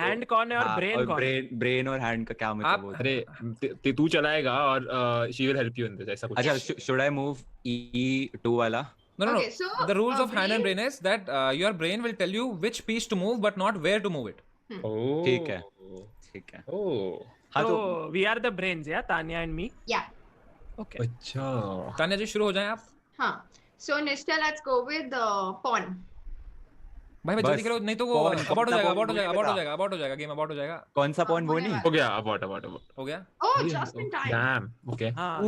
Hand कौन है और ब्रेन कौन है? ब्रेन और हैंड का क्या मतलब होता है? अरे तू चलाएगा और she will help you in this, ऐसा कुछ। अच्छा, शुड आई मूव E2 वाला? No. Okay, so, The rules of hand and brain- brain is that your brain will tell you which piece to move, but not where to move it. ठीक है, ठीक है। हाँ तो तो we are the brains, या Tanya and me. Yeah. Okay, अच्छा तान्या जी शुरू हो जाएं आप। हाँ. So Nishta, let's go with pawn. भाई बस, जल्दी करो, नहीं तो वो pawn, अबाउट हो जाएगा, pawn अबाउट हो जाएगा, बोलने अबाउट हो का। जाएगा, अबाउट हो जाएगा, गेम अबाउट हो जाएगा। कौन सा पॉइंट वो होने नहीं? वाला। हो गया, अबाउट हो गया। Oh, just in time. Dam, okay. हाँ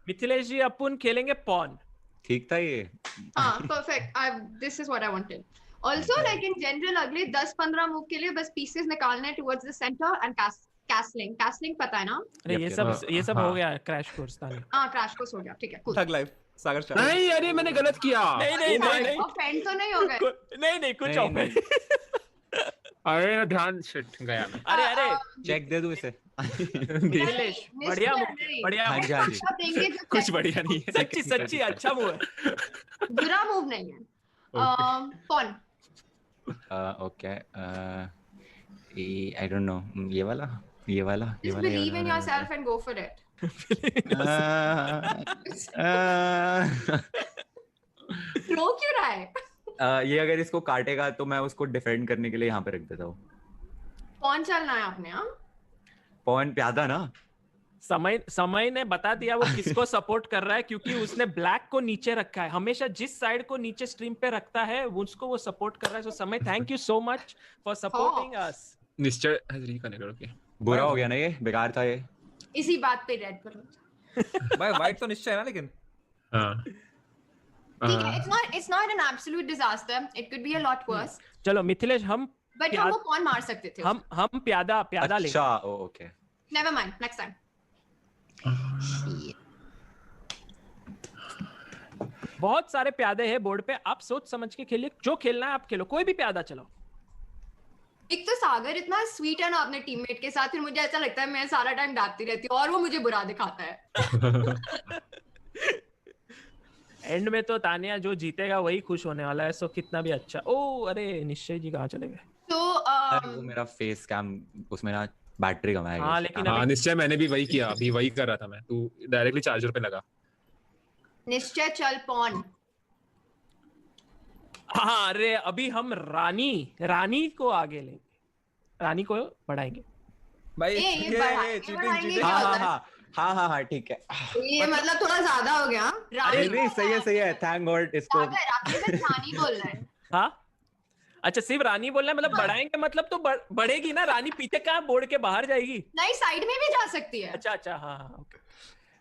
मिथिलेश जी, अपन खेलेंगे पॉन। ठीक था ये। Perfect. This is what I wanted. Also, like in general, अगले 10-15 मूव के लिए बस pieces निकालने towards the center and castling. Castling पता है ना? अरे ये सब हो गया क्रैश कोर्स तान्या। हाँ, crash course हो गया, ठीक है, cool. थग लाइफ सागर शाह। नहीं, अरे मैंने गलत किया। नहीं Offend तो नहीं हो गए? नहीं कुछ और। अरे ध्यान, शिट गया मैं। अरे चेक दे दूं इसे? मिथिलेश, बढ़िया हाँ जी, हाँ जी। अच्छा देंगे जो कुछ बढ़िया नहीं है। सच्ची अच्छा मूव है। बुरा मूव नहीं है। pawn. Okay, I don't know, ये वाला। Just believe in yourself and go for it. रो क्यों रहा है? ये अगर इसको काटेगा तो मैं उसको डिफेंड करने के लिए यहाँ पे रख देता हूँ। कौन चलना है आपने? हाँ, पॉन प्यादा ना? समय ने बता दिया वो किसको सपोर्ट कर रहा है, क्योंकि उसने ब्लैक को नीचे रखा है। हमेशा जिस साइड को नीचे स्ट्रीम पे रखता है उसको वो सपोर्ट कर रहा है। सो समय, thank you so much for supporting us. निश्चय हैज रिकनेक्टेड, ओके। बुरा हो गया ना, ये बेकार था ये। इसी बात पे रेड करो। भाई व्हाइट तो निश्चय है ना, लेकिन हाँ ठीक है, it's not an absolute disaster. It could be a lot worse. चलो मिथिलेश, हम But हम वो pawn मार सकते थे। हम प्यादा ले। अच्छा, okay. Never mind. Next time. बहुत सारे प्यादे हैं बोर्ड पे, आप सोच समझ के खेलिए। जो खेलना है आप खेलो, कोई भी प्यादा चलो। एक तो सागर इतना स्वीट है ना अपने टीममेट के साथ, फिर मुझे ऐसा लगता है मैं सारा टाइम डांटती रहती हूँ और वो मुझे बुरा दिखाता है। एंड में तो तानिया जो जीतेगा वही खुश होने वाला है। सो कितना भी अच्छा। ओ अरे निश्चय जी कहाँ चले गए? तो वो मेरा फेस कैम उसमें ना बैटरी कम है। हाँ लेकिन हाँ निश्चय, मैंने भी वही किया, अभी वही कर रहा था मैं। तू डायरेक्टली चार्जर पे लगा। निश्चय चल pawn. हाँ अरे अभी हम रानी को आगे लेंगे, रानी को बढ़ाएंगे। भाई ये चीटिंग बढ़ाएंगे। हाँ, ठीक है। ये मतलब थोड़ा ज्यादा हो गया। अरे नहीं, सही है। थैंक गॉड इसको। सागर आपने बस रानी बोल रहा है। हाँ अच्छा, सिर्फ रानी बोलना है, मतलब बढ़ाएंगे मतलब तो बढ़ेगी ना। रानी पीछे कहाँ बोर्ड के बाहर जाएगी? नहीं, साइड में भी जा सकती है। अच्छा हाँ ओके।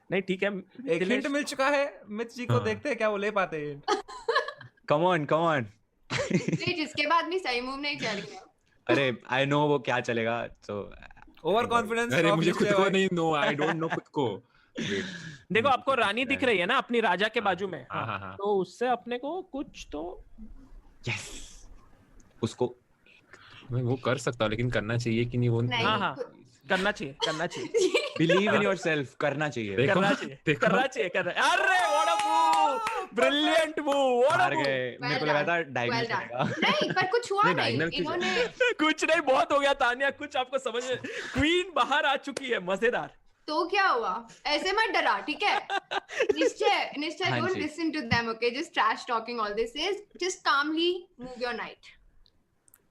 नहीं ठीक है, एक हिंट मिल चुका है। मिथ जी को देखते हैं क्या वो ले पाते हैं। कम ऑन नहीं, जिसके बाद भी सही मूव नहीं चलेगा। अरे आई नो वो क्या चलेगा। तो ओवर कॉन्फिडेंस। अरे मुझे खुद को नहीं नो, आई डोंट नो खुद को। देखो आपको रानी दिख रही है ना अपनी राजा के बाजू में। हाँ। तो उससे अपने को कुछ तो यस, उसको मैं वो कर सकता हूँ, लेकिन करना चाहिए कि नहीं वो। नहीं, हाँ करना चाहिए। बिलीव इन योरसेल्फ, करना चाहिए। देखो, करना चाहिए। अरे what a move, brilliant move, what a हार मूव। गए। मेरे को लगा था डायगोनल Well done. चलेगा। नहीं, पर कुछ हुआ नहीं, नहीं। diagonal क्यों इन्होंने कुछ नहीं, बहुत हो गया तानिया, कुछ आपको समझ में। क्वीन बाहर आ चुकी है, मजेदार। तो क्या हुआ? ऐसे मत डरा, ठीक है? निश्चय हाँ don't जी। listen to them, okay? Just trash talking all this is. Just calmly move your knight.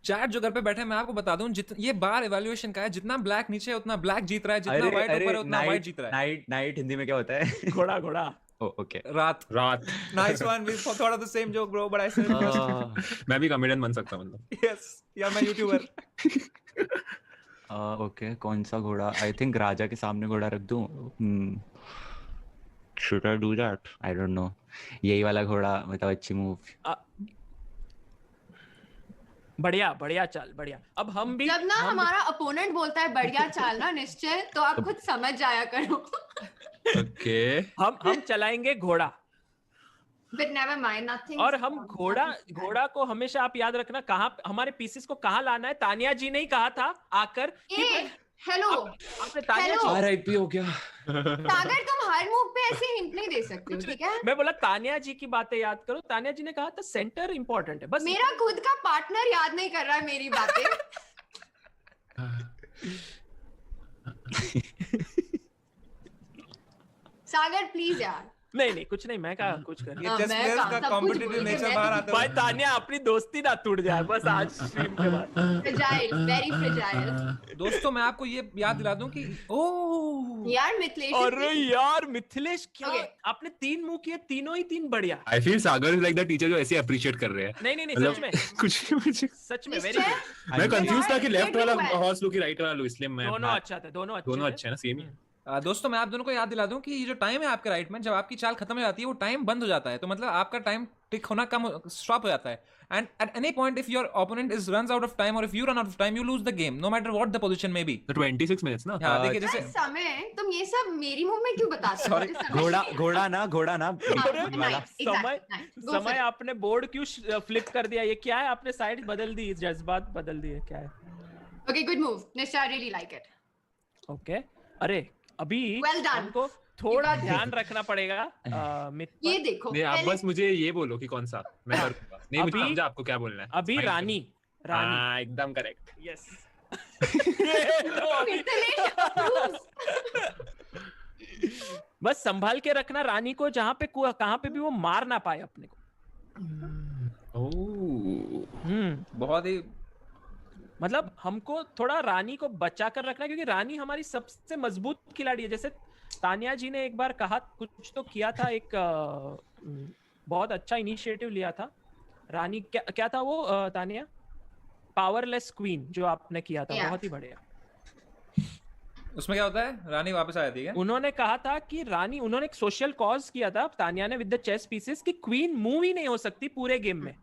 Chat जो घर पे बैठे हैं, मैं आपको बता दूं, ये बार इवैल्यूएशन का है। जितना ब्लैक नीचे है उतना ब्लैक जीत रहा है, जितना व्हाइट ऊपर है उतना व्हाइट जीत रहा है। नाइट हिंदी में क्या होता है? घोड़ा। ओके। रात। Nice one, we thought of the same joke bro, but I said मैं भी कॉमेडियन बन सकता हूँ मतलब। यस, या मैं यूट्यूबर। ओके, कौन सा घोड़ा? आई थिंक राजा के सामने घोड़ा रख दूं। Should I do that? I don't know. यही वाला घोड़ा मतलब अच्छी मूव। बढ़िया चाल, बढ़िया। अब हम भी जब ना हमारा अपोनेंट बोलता है बढ़िया चाल ना निश्चय, तो आप खुद समझ जाया करो। ओके, हम चलाएंगे घोड़ा। But never mind, nothing. और हम घोड़ा को हमेशा आप याद रखना, कहाँ हमारे पीसेस को कहाँ लाना है। तानिया जी ने ही कहा था आकर। हेलो, आपने तानिया जी, आरआईपी हो गया। सागर तुम हर मूव पे ऐसे हिंट नहीं दे सकते हो, ठीक है? मैं बोला तानिया जी की बातें याद करो। तानिया जी ने कहा था सेंटर इंपॉर्टेंट है बस। मेरा खुद का पार्टनर याद नहीं कर रहा है मेरी बातें। सागर प्लीज यार। नहीं कुछ नहीं, मैं कहा कुछ कर। ये चेस प्लेयर्स का कॉम्पिटिटिव नेचर बाहर आता भाई है। तान्या अपनी दोस्ती ना टूट जाए बस आज स्ट्रीम के बाद। Fragile, very fragile. दोस्तों मैं आपको ये याद दिला दूं कि ओह यार मिथिलेश, अरे यार मिथिलेश क्या Okay. आपने 3 मूव किए, तीनों ही 3 बढ़िया। I feel Sagar is like the teacher जो ऐसे अप्रिशिएट कर रहे हैं। नहीं मतलब सच में कुछ मुझे सच में वेरी निश्चय, गुड। मैं कंफ्यूज था कि You're लेफ्ट doing वाला well. हॉर्स लो कि राइट वाला लो, इसलिए मैं दोनों अच्छा था, दोनों दोनों थे। अच्छे हैं ना, सेम ही। दोस्तों मैं आप दोनों को याद दिला दूं कि ये जो टाइम है आपके राइट में, जब आपकी चाल खत्म हो जाती है वो टाइम बंद हो जाता है, तो मतलब आपका टाइम टिक होना स्टॉप हो जाता है। And at any point if your opponent is runs out of time और if you run out of time, you lose the game no matter what the position may be. तो 26 minutes ना। हाँ देखिए जैसे समय तुम ये सब मेरी मुंह में क्यों बताते हो? Sorry. घोड़ा ना समय आपने बोर्ड क्यों फ्लिप कर दिया? ये क्या है? आपने साइड बदल दी, जज्बात बदल दिए, क्या है? ओके गुड मूव निश्चय, I really like it. Okay अरे अभी Well done. हमको थोड़ा ध्यान रखना पड़ेगा ये देखो नहीं आप पहले- बस मुझे ये बोलो कि कौन सा मैं करूंगा। नहीं मुझे अभी- समझा आपको क्या बोलना है। अभी Fine. रानी हाँ एकदम करेक्ट। Yes Mithilesh approves. बस संभाल के रखना रानी को, जहाँ पे कहाँ पे भी वो मार ना पाए अपने को। बहुत ही मतलब हमको थोड़ा रानी को बचा कर रखना, क्योंकि रानी हमारी सबसे मजबूत खिलाड़ी है। जैसे तानिया जी ने एक बार कहा, कुछ तो किया था, एक बहुत अच्छा इनिशिएटिव लिया था। रानी क्या था वो तानिया? पावरलेस क्वीन जो आपने किया था, Yeah. बहुत ही बढ़िया। उसमें क्या होता है, रानी वापस आ जाती है। उन्होंने कहा था कि रानी, उन्होंने एक सोशल कॉज किया था तानिया ने विद द चेस पीसेस, कि क्वीन मूव ही नहीं हो सकती पूरे गेम में।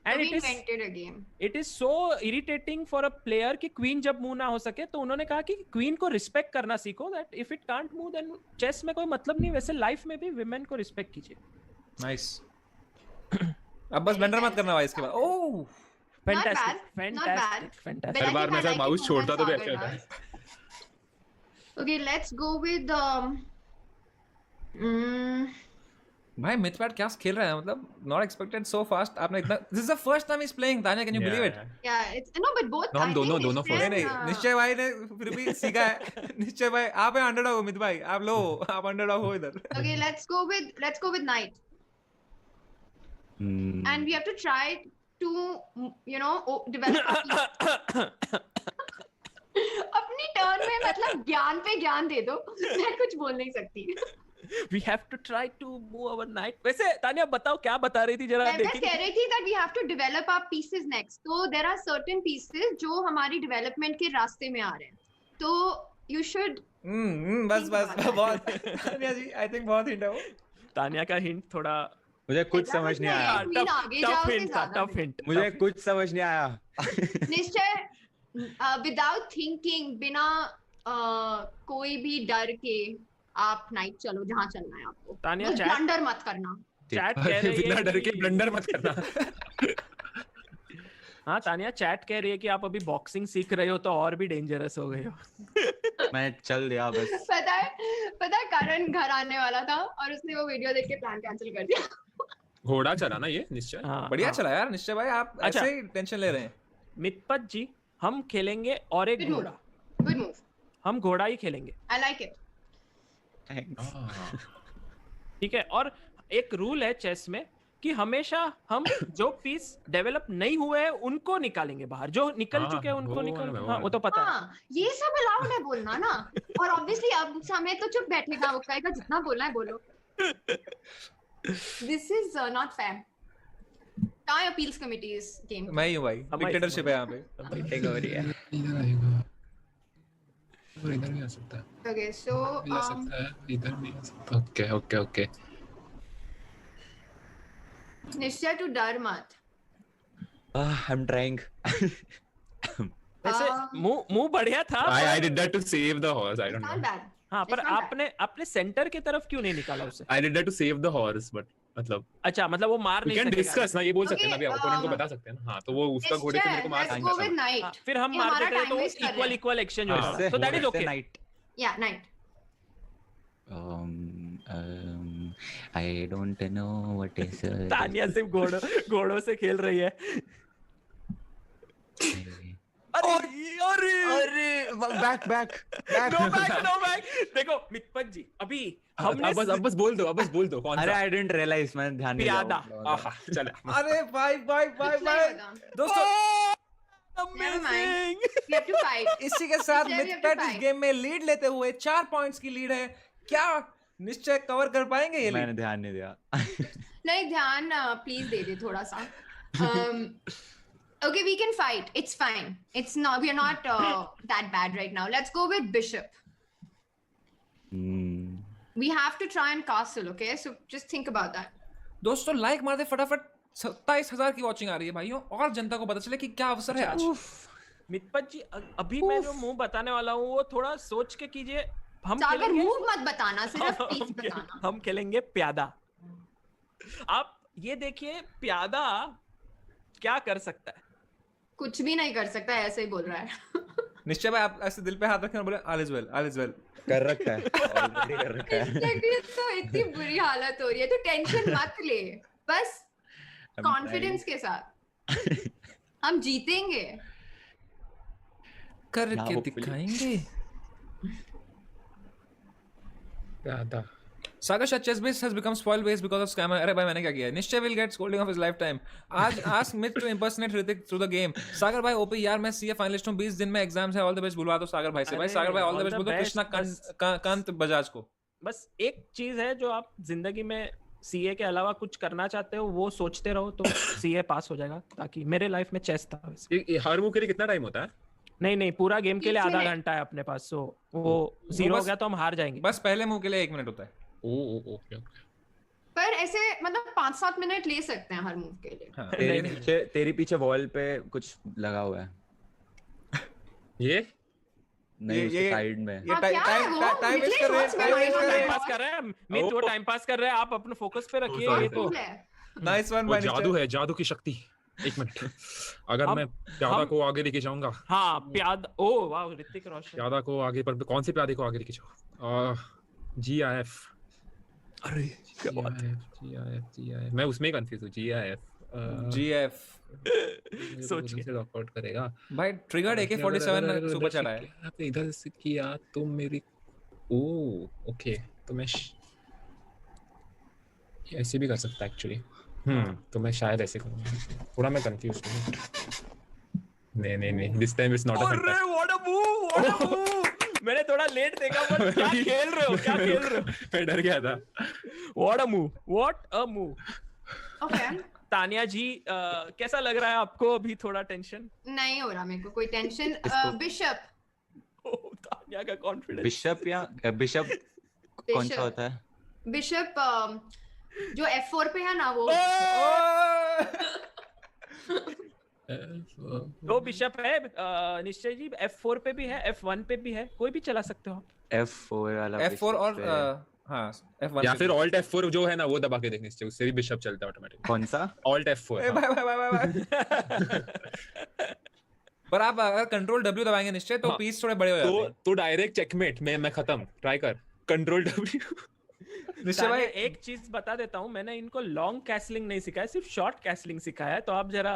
And We invented a game. It is so irritating for a player कि क्वीन जब मूव ना हो सके, तो उन्होंने कहा कि क्वीन को रिस्पेक्ट करना सीखो, that if it can't move then chess में कोई मतलब नहीं। वैसे लाइफ में भी विमेन को रिस्पेक्ट कीजिए। नाइस। अब बस ब्लेंडर मत करना भाई इसके बाद। Oh fantastic bad, not bad. Fantastic. हर बार मैं ऐसा माउस छोड़ता तो भी अच्छा होता होता है। Okay, let's go with भाई मिथपैट क्या खेल रहा है, मतलब नॉट एक्सपेक्टेड सो फास्ट। आपने इतना, this is the first time he is playing Tania, can you believe it? yeah, it's no, but both. No, हम I think दोनों Nischay first नहीं and, निश्चय भाई ने फिर भी सीखा है। निश्चय भाई आप है अंडरडॉग हो, मिथ भाई आप लो, आप अंडरडॉग हो इधर। Okay, let's go with knight, and we have to try to develop our अपनी टर्न में मतलब ज्ञान पे ज्ञान दे दो। मैं कुछ बोल नहीं सकती। We have to try to move our knight. वैसे तानिया बताओ क्या बता रही थी, जरा मैं देखी। कह रही थी that we have to develop our pieces next. तो there are certain pieces जो हमारी development के रास्ते में आ रहे हैं। तो you should बस बहुत तानिया जी आई थिंक बहुत हिंट है वो। तानिया का हिंट थोड़ा मुझे कुछ समझ नहीं आया। Queen आगे जाओ से हिंट था, ज्यादा टफ हिंट। मुझे कुछ समझ नहीं आया। निश्चय विदाउट थिंकिंग, बिना कोई भी डर के आप नाइट चलो जहाँ चलना है आपको। तानिया बस chat- ब्लंडर मत करना। चैट कह रही बिना है डर के कि- ब्लंडर मत करना। हाँ तानिया चैट कह रही है कि आप अभी बॉक्सिंग सीख रहे हो तो और भी डेंजरस हो गए हो। मैं चल दिया बस। पता है करण घर आने वाला था और उसने वो वीडियो देख के प्लान कैंसिल कर दिया। घोड़ा चला ना ये निश्चय। हाँ, बढ़िया हाँ। चला यार निश्चय भाई, आप अच्छा। ऐसे ही टेंशन ले रहे हैं। मितपत जी, हम खेलेंगे और एक Good move. घोड़ा। गुड मूव, हम घोड़ा ही खेलेंगे, आई लाइक इट। ठीक है? और एक रूल है चेस में कि हमेशा हम जो पीस डेवलप नहीं हुए हैं उनको निकालेंगे बाहर, जो निकल हाँ, चुके हैं उनको वो निकल। वाला, वो हाँ वो तो पता है। हाँ, ये सब अलाउड है बोलना ना। और ऑब्वियसली अब समय तो चुप बैठेगा, वो कहेगा जितना बोलना है बोलो। This is not fair. कहाँ अपील्स कमिटी इस गेम? मैं ही हूँ भाई, हमारी- डिक्टेटरशिप है यहाँ पे। टेक ओवर है। इधर आएगा और इधर भी आ सकता है। ओके सो भी आ सकता है, इधर भी आ सकता है। Okay okay okay. निश्चय टू डर मत। I am trying. वैसे मुंह बढ़िया था। I did that to save the horse. I don't not know. Bad. हाँ पर It's not आपने सेंटर की तरफ क्यों नहीं निकाला उसे? I did that to save the horse, but मतलब अच्छा मतलब वो मार we नहीं can सकेगा। discuss ना, ये बोल सकते हैं ना, अभी Okay, ओपोनेंट को बता सकते हैं ना। हाँ तो वो उसका घोड़े से मेरे को मार लेट्स सकता गो विद है। नाइट। हाँ, फिर हम ये मार हमारा देते हैं तो time waste कर रहे हैं। इक्वल एक्सचेंज हो हाँ, जाता है। So that is okay. Knight. या knight. I don't know what is. Tania सिर्फ घोड़ों से खेल रही है। अरे अरे बैक बैक नो बैक देखो मितपत जी अभी हमने अब बस बोल दो कौन अरे सा आई डिडंट रियलाइज, मैं ध्यान नहीं दिया। प्यादा। आहा चले अरे भाई कुछ नहीं होगा। दोस्तों Never mind. We have to fight. इसी के साथ निश्चय, we have to मिथपेट इस fight. गेम में लीड लेते हुए 4 पॉइंट्स की लीड है। क्या निश्चय कवर कर पाएंगे ये मैंने लीड? ध्यान नहीं दिया। नहीं ध्यान प्लीज दे दे थोड़ा सा. Okay, we can fight. It's fine. It's not. We are not that bad right now. Let's go with bishop. We have to try and castle. Okay, so just think about that. दोस्तों like मार दे फटाफट। 27,000 की watching आ रही है भाइयों, और जनता को पता चले कि क्या अवसर है आज। मितपत जी अभी मैं जो मुंह बताने वाला हूँ वो थोड़ा सोच के कीजिए। हम सागर खेलेंगे मूव मत बताना, सिर्फ पीस बताना. हम खेलेंगे प्यादा। आप ये देखिए प्यादा क्या कर सकता है। कुछ भी नहीं कर सकता, ऐसे ही बोल रहा है. निश्चय भाई आप ऐसे दिल पे हाथ रखें और बोले all is well, all is well. कर रखा है, ऑलरेडी कर रखा है। तो इतनी बुरी हालत हो रही है तो टेंशन मत ले, बस कॉन्फिडेंस के साथ हम जीतेंगे। करके दिखाएंगे। प्यादा सागर Shah chess base has become spoil based because of scammer। अरे भाई मैंने क्या किया? निश्चय will get scolding of his lifetime। आज ask Myth to impersonate Hrithik through the game। सागर भाई ओपी यार मैं सीए फाइनलिस्ट हूँ, 20 दिन में एग्जाम्स है, ऑल द बेस्ट बुलवा दो सागर भाई से। भाई सागर भाई ऑल द बेस्ट बोल दो कृष्णा कांत बजाज को। बस एक चीज है जो आप जिंदगी में सीए के अलावा कुछ करना चाहते हो वो सोचते रहो तो सीए पास हो जाएगा। ताकि मेरे लाइफ में चेस था वैसे। ये हर मूव के लिए कितना टाइम होता है? नहीं पूरा गेम के लिए 30 आधा मिनट। घंटा है अपने पास। सो वो 0 हो गया तो हम हार जाएंगे। बस पहले मूव के लिए 1 मिनट होता है। ओके पर ऐसे मतलब 5-7 मिनट ले सकते हैं हर मूव के लिए। हाँ। तेरी पीछे वॉल पे कुछ लगा हुआ है। ये नहीं, उसके साइड में। ये हाँ, क्या है वो? टाइम वेस्ट मुझे कर रहे हैं, सोच में टाइम वेस्ट mind कर रहे टाइम हैं। पास कर रहे हैं मित, वो टाइम पास कर रहे हैं। आप अपने फोकस पे रखिए। sorry, ये तो Cool है। नाइस वन वो भाई जादू निश्चय। है, जादू की शक्ति। एक मिनट, अगर हम- मैं प्यादा हम- को आगे लेके जाऊंगा, हाँ प्यादा। ओ वाह ऋतिक रोशन। प्यादा को आगे पर कौन से प्यादे को आगे लेके जाऊं? GIF। अरे GIF मैं उसमें कंफ्यूज हूँ। GIF GF सोच के। लॉकआउट करेगा भाई ट्रिगर्ड AK-47 सुपर चढ़ा है। आपने इधर से किया तो मेरी ओके तो मैं ऐसे भी कर सकता एक्चुअली। तो मैं शायद ऐसे करूंगा। थोड़ा मैं कंफ्यूज हूँ। नहीं this time it's not a अरे व्हाट अ मूव। मैंने थोड़ा लेट देखा पर क्या खेल रहे हो? मैं डर गया था। What a move. Okay, Tania ji कैसा लग रहा है आपको? अभी थोड़ा टेंशन? नहीं हो रहा मेरे को कोई टेंशन। इसको- बिशप तानिया का कॉन्फिडेंस। बिशप या बिशप कौन सा होता है? बिशप जो F4 पे है ना वो। दो बिशप है निश्चय जी। F4 पे भी है, F1 पे भी है, कोई भी चला सकते हो आप। F4 वाला F4 और bishop पे- हाँ F1 या फिर Alt F4 जो है ना वो दबा के देखने से उससे भी बिशप चलता है ऑटोमेटिक। कौन सा? Alt F4 हाँ। भाई पर आप अगर कंट्रोल W दबाएंगे निश्चय तो हाँ। पीस थोड़े बड़े हो जाते हैं। तो डायरेक्ट चेकमेट में मैं खत्म। ट्राई कर कंट्रोल W। निश्चय भाई तानिया, एक चीज बता देता हूँ, मैंने इनको लॉन्ग कैसलिंग नहीं सिखाया, सिर्फ शॉर्ट कैसलिंग सिखाया है। तो आप जरा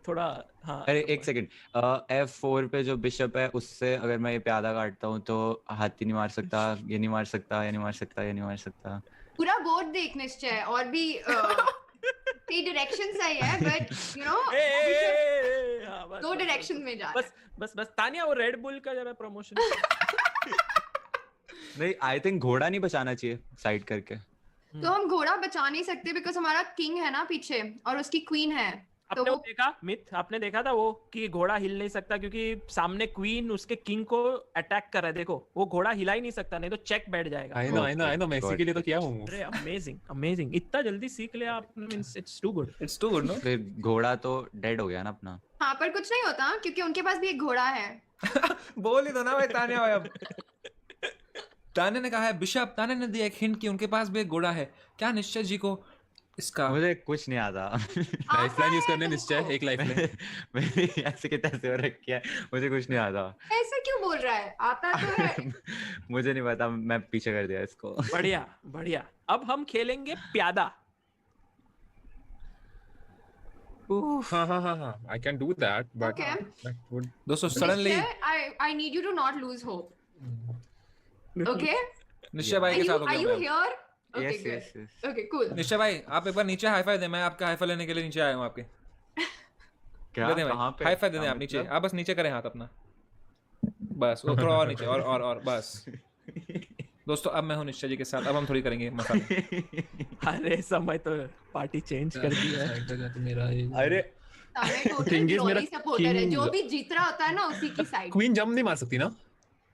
थोड़ा हाँ। अरे एक सेकंड, F4 पे जो बिशप है उससे अगर मैं ये प्यादा काटता हूँ तो हाथी नहीं मार सकता, ये नहीं मार सकता, ये नहीं मार सकता, ये नहीं मार सकता। पूरा बोर्ड देख निश्चय, और भी कई डायरेक्शंस आई है, बट यू नो हाँ, बस, दो बस, डायरेक्शन में जा रहा है। बस तानिया वो रेड बुल का जरा प्रमोशन। नहीं, आई थिंक घोड़ा नहीं बचाना चाहिए साइड करके। तो हम घोड़ा बचा नहीं सकते बिकॉज हमारा किंग है ना पीछे और उसकी क्वीन है। तो आपने वो वो देखा मिथ, आपने देखा था वो कि घोड़ा हिल नहीं सकता क्योंकि सामने क्वीन उसके किंग को अटैक कर रहा है। देखो वो घोड़ा हिला ही नहीं सकता, नहीं तो चेक बैठ जाएगा। आई नो मेसी के लिए तो किया हूँ। अरे अमेजिंग इतना जल्दी सीख लिया आप। Means it's too good. It's too good no. फिर घोड़ा तो डेड हो गया ना अपना। हाँ, पर कुछ नहीं होता क्योंकि उनके पास भी एक घोड़ा है। बोल ही दो ना भाई तानिया भाई। अब तानिया ने कहा है बिशप, तानिया ने दिया एक हिंट कि उनके पास भी एक घोड़ा है। क्या निश्चय जी को इसका मुझे कुछ नहीं आता। लाइफलाइन यूज करने निश्चय, एक लाइफलाइन। मैंने ऐसे के तैसे हो रखी है, मुझे कुछ नहीं आता। ऐसा क्यों बोल रहा है? आता तो है। मुझे नहीं पता, मैं पीछे कर दिया इसको। बढ़िया। अब हम खेलेंगे प्यादा। हाँ, I can do that, but Okay. that would. दोस्तों suddenly I need you to not lose hope. Okay? निश्चय भाई के साथ हो Are you गया here? Okay, Yes, good. yes, yes. Okay, cool. निश्चय भाई आप एक बार नीचे हाई फाइव दें, मैं आपका हाई फाइव लेने के लिए नीचे आया हूँ आपके। क्या दे दें कहाँ भाई, पे हाई फाइव दे दें हाँ, आप नीचे, मतलब? आप बस नीचे करें हाथ अपना, बस वो थोड़ा और नीचे, और बस। दोस्तों अब मैं हूँ निश्चय जी के साथ, अब हम थोड़ी करेंगे मसाले। अरे समय तो पार्टी चेंज कर दी है। मेरा अरे सामने total Thing is, मेरा glory supporter है, king- जो भी जीत रहा होता है ना उसी की साइड। क्वीन जंप नहीं मार सकती ना?